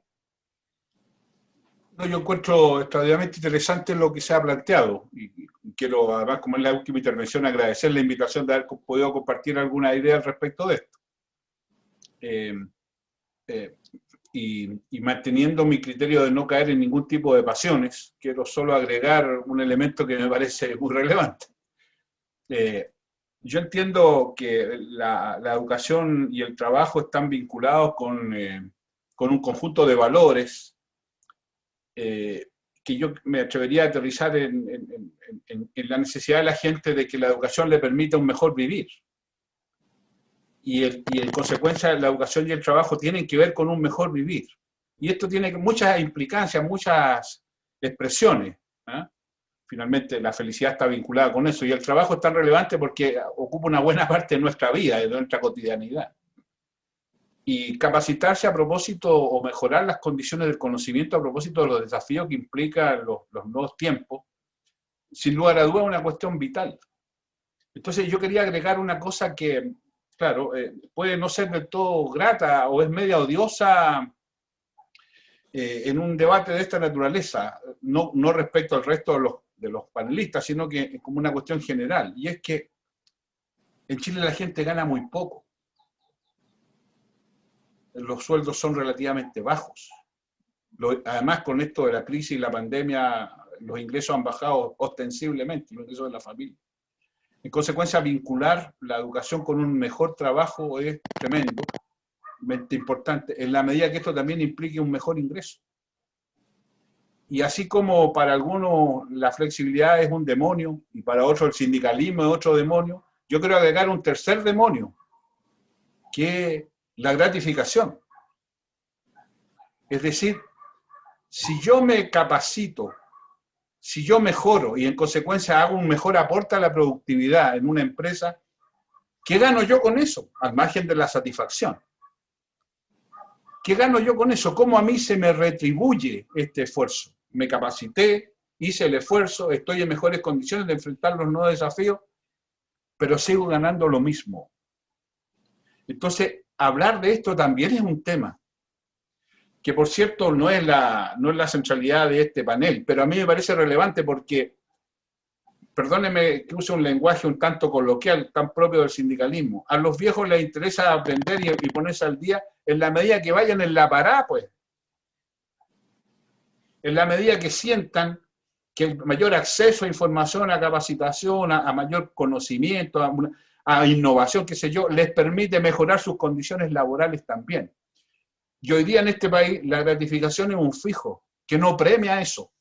No, yo encuentro extraordinariamente interesante lo que se ha planteado, y quiero, además, como en la última intervención, agradecer la invitación de haber podido compartir alguna idea al respecto de esto. Y manteniendo mi criterio de no caer en ningún tipo de pasiones, quiero solo agregar un elemento que me parece muy relevante. Yo entiendo que la educación y el trabajo están vinculados con un conjunto de valores que yo me atrevería a aterrizar en la necesidad de la gente de que la educación le permita un mejor vivir. Y en consecuencia la educación y el trabajo tienen que ver con un mejor vivir. Y esto tiene muchas implicancias, muchas expresiones. Finalmente la felicidad está vinculada con eso, y el trabajo es tan relevante porque ocupa una buena parte de nuestra vida, de nuestra cotidianidad. Y capacitarse a propósito, o mejorar las condiciones del conocimiento a propósito de los desafíos que implican los nuevos tiempos, sin lugar a duda es una cuestión vital. Entonces yo quería agregar una cosa que, claro, puede no ser del todo grata o es media odiosa en un debate de esta naturaleza, no respecto al resto de los panelistas, sino que como una cuestión general, y es que en Chile la gente gana muy poco. los sueldos son relativamente bajos. Además, con esto de la crisis y la pandemia, los ingresos han bajado ostensiblemente, los ingresos de la familia. En consecuencia, vincular la educación con un mejor trabajo es tremendamente importante, en la medida que esto también implique un mejor ingreso. Y así como para algunos la flexibilidad es un demonio, y para otros el sindicalismo es otro demonio, yo quiero agregar un tercer demonio, que es la gratificación. Es decir, si yo me capacito, si yo mejoro y en consecuencia hago un mejor aporte a la productividad en una empresa, ¿qué gano yo con eso? Al margen de la satisfacción. ¿Qué gano yo con eso? ¿Cómo a mí se me retribuye este esfuerzo? Me capacité, hice el esfuerzo, estoy en mejores condiciones de enfrentar los nuevos desafíos, pero sigo ganando lo mismo. Entonces, hablar de esto también es un tema, que por cierto no es la centralidad de este panel, pero a mí me parece relevante porque, perdónenme que use un lenguaje un tanto coloquial, tan propio del sindicalismo, a los viejos les interesa aprender y ponerse al día en la medida que vayan en la parada, pues. En la medida que sientan que el mayor acceso a información, a capacitación, a mayor conocimiento, a innovación, qué sé yo, les permite mejorar sus condiciones laborales también. Y hoy día en este país la gratificación es un fijo, que no premia eso.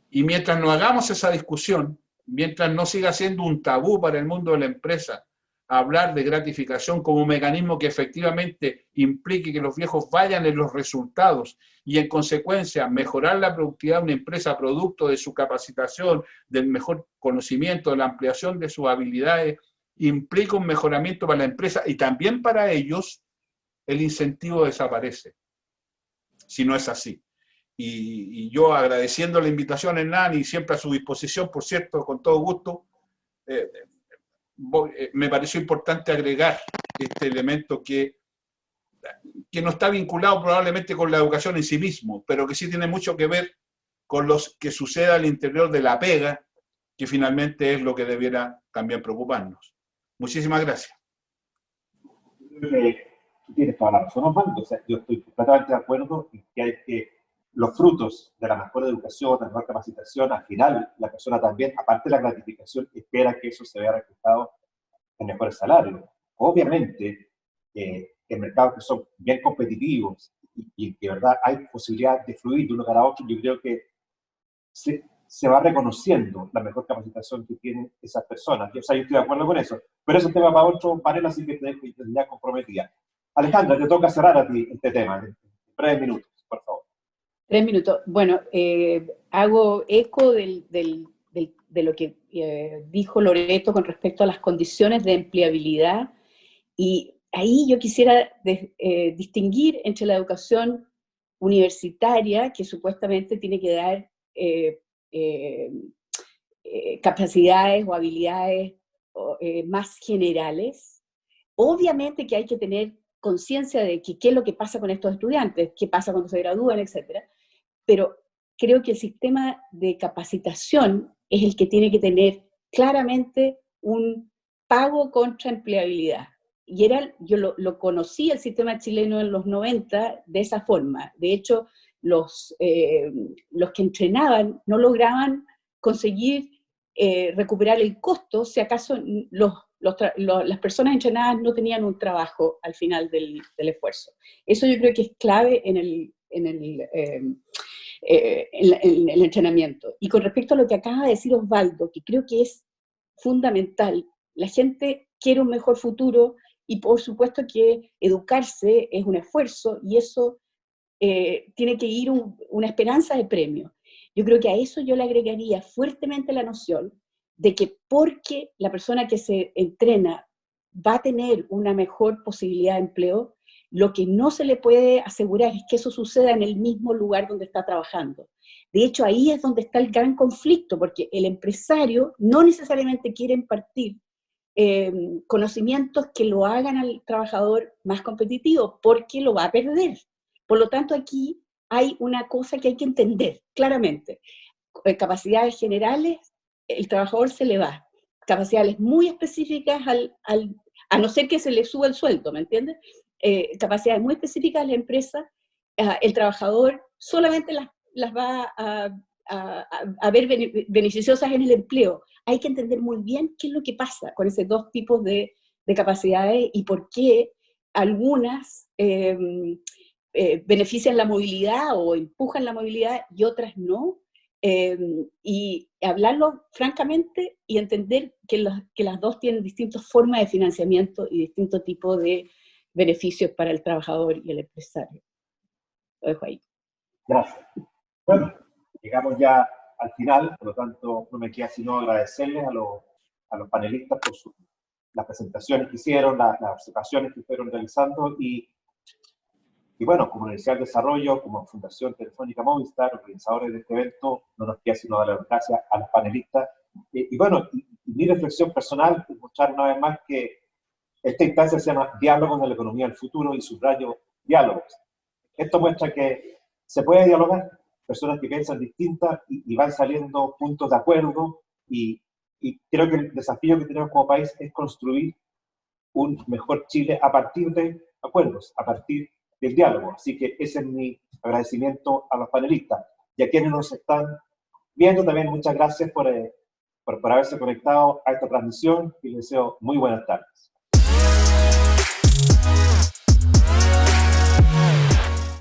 Y mientras no hagamos esa discusión, mientras no siga siendo un tabú para el mundo de la empresa hablar de gratificación como un mecanismo que efectivamente implique que los viejos vayan en los resultados y en consecuencia mejorar la productividad de una empresa producto de su capacitación, del mejor conocimiento, de la ampliación de sus habilidades, implica un mejoramiento para la empresa y también para ellos el incentivo desaparece, si no es así. Y yo agradeciendo la invitación, Hernán, y siempre a su disposición, por cierto, con todo gusto, me pareció importante agregar este elemento que no está vinculado probablemente con la educación en sí mismo, pero que sí tiene mucho que ver con lo que sucede al interior de la pega, que finalmente es lo que debiera también preocuparnos. Muchísimas gracias. Tú tienes toda la razón, Osvaldo. O sea, yo estoy completamente de acuerdo en que hay que los frutos de la mejor educación, de la mejor capacitación, al final la persona también, aparte de la gratificación, espera que eso se vea reflejado en mejores salarios. Obviamente, en mercados que son bien competitivos y que de verdad hay posibilidad de fluir de uno para otro, yo creo que se va reconociendo la mejor capacitación que tienen esas personas. O sea, yo estoy de acuerdo con eso. Pero eso es un tema para otro panel, así que te dejo ya comprometida. Alejandra, te toca cerrar a ti este tema en 3 minutos, por favor. 3 minutos. Bueno, hago eco de lo que dijo Loreto con respecto a las condiciones de empleabilidad, y ahí yo quisiera distinguir entre la educación universitaria, que supuestamente tiene que dar capacidades o habilidades más generales. Obviamente que hay que tener conciencia de qué es lo que pasa con estos estudiantes, qué pasa cuando se gradúan, etcétera. Pero creo que el sistema de capacitación es el que tiene que tener claramente un pago contra empleabilidad. Y yo lo conocí el sistema chileno en los 90 de esa forma. De hecho, los que entrenaban no lograban conseguir recuperar el costo si acaso las personas entrenadas no tenían un trabajo al final del esfuerzo. Eso yo creo que es clave en el entrenamiento. Y con respecto a lo que acaba de decir Osvaldo, que creo que es fundamental, la gente quiere un mejor futuro y por supuesto que educarse es un esfuerzo y eso tiene que ir una esperanza de premio. Yo creo que a eso yo le agregaría fuertemente la noción de que porque la persona que se entrena va a tener una mejor posibilidad de empleo, lo que no se le puede asegurar es que eso suceda en el mismo lugar donde está trabajando. De hecho, ahí es donde está el gran conflicto, porque el empresario no necesariamente quiere impartir conocimientos que lo hagan al trabajador más competitivo, porque lo va a perder. Por lo tanto, aquí hay una cosa que hay que entender claramente. Capacidades generales, el trabajador se le va. Capacidades muy específicas, a no ser que se le suba el sueldo, ¿me entiendes? capacidades muy específicas de la empresa, el trabajador solamente las va a ver beneficiosas en el empleo. Hay que entender muy bien qué es lo que pasa con esos dos tipos de capacidades y por qué algunas benefician la movilidad o empujan la movilidad y otras no. Y hablarlo francamente y entender que las dos tienen distintas formas de financiamiento y distintos tipos de beneficios para el trabajador y el empresario. Lo dejo ahí. Gracias. Bueno, llegamos ya al final, por lo tanto no me queda sino agradecerles a los panelistas por las presentaciones que hicieron, las observaciones que fueron realizando y bueno, como Universidad de Desarrollo, como Fundación Telefónica Movistar, organizadores de este evento, no nos queda sino dar las gracias a los panelistas. Y bueno, mi reflexión personal es mostrar una vez más que esta instancia se llama Diálogos de la Economía del Futuro y subrayo diálogos. Esto muestra que se puede dialogar, personas que piensan distintas y van saliendo puntos de acuerdo y creo que el desafío que tenemos como país es construir un mejor Chile a partir de acuerdos, a partir del diálogo. Así que ese es mi agradecimiento a los panelistas. Y a quienes nos están viendo también, muchas gracias por haberse conectado a esta transmisión y les deseo muy buenas tardes.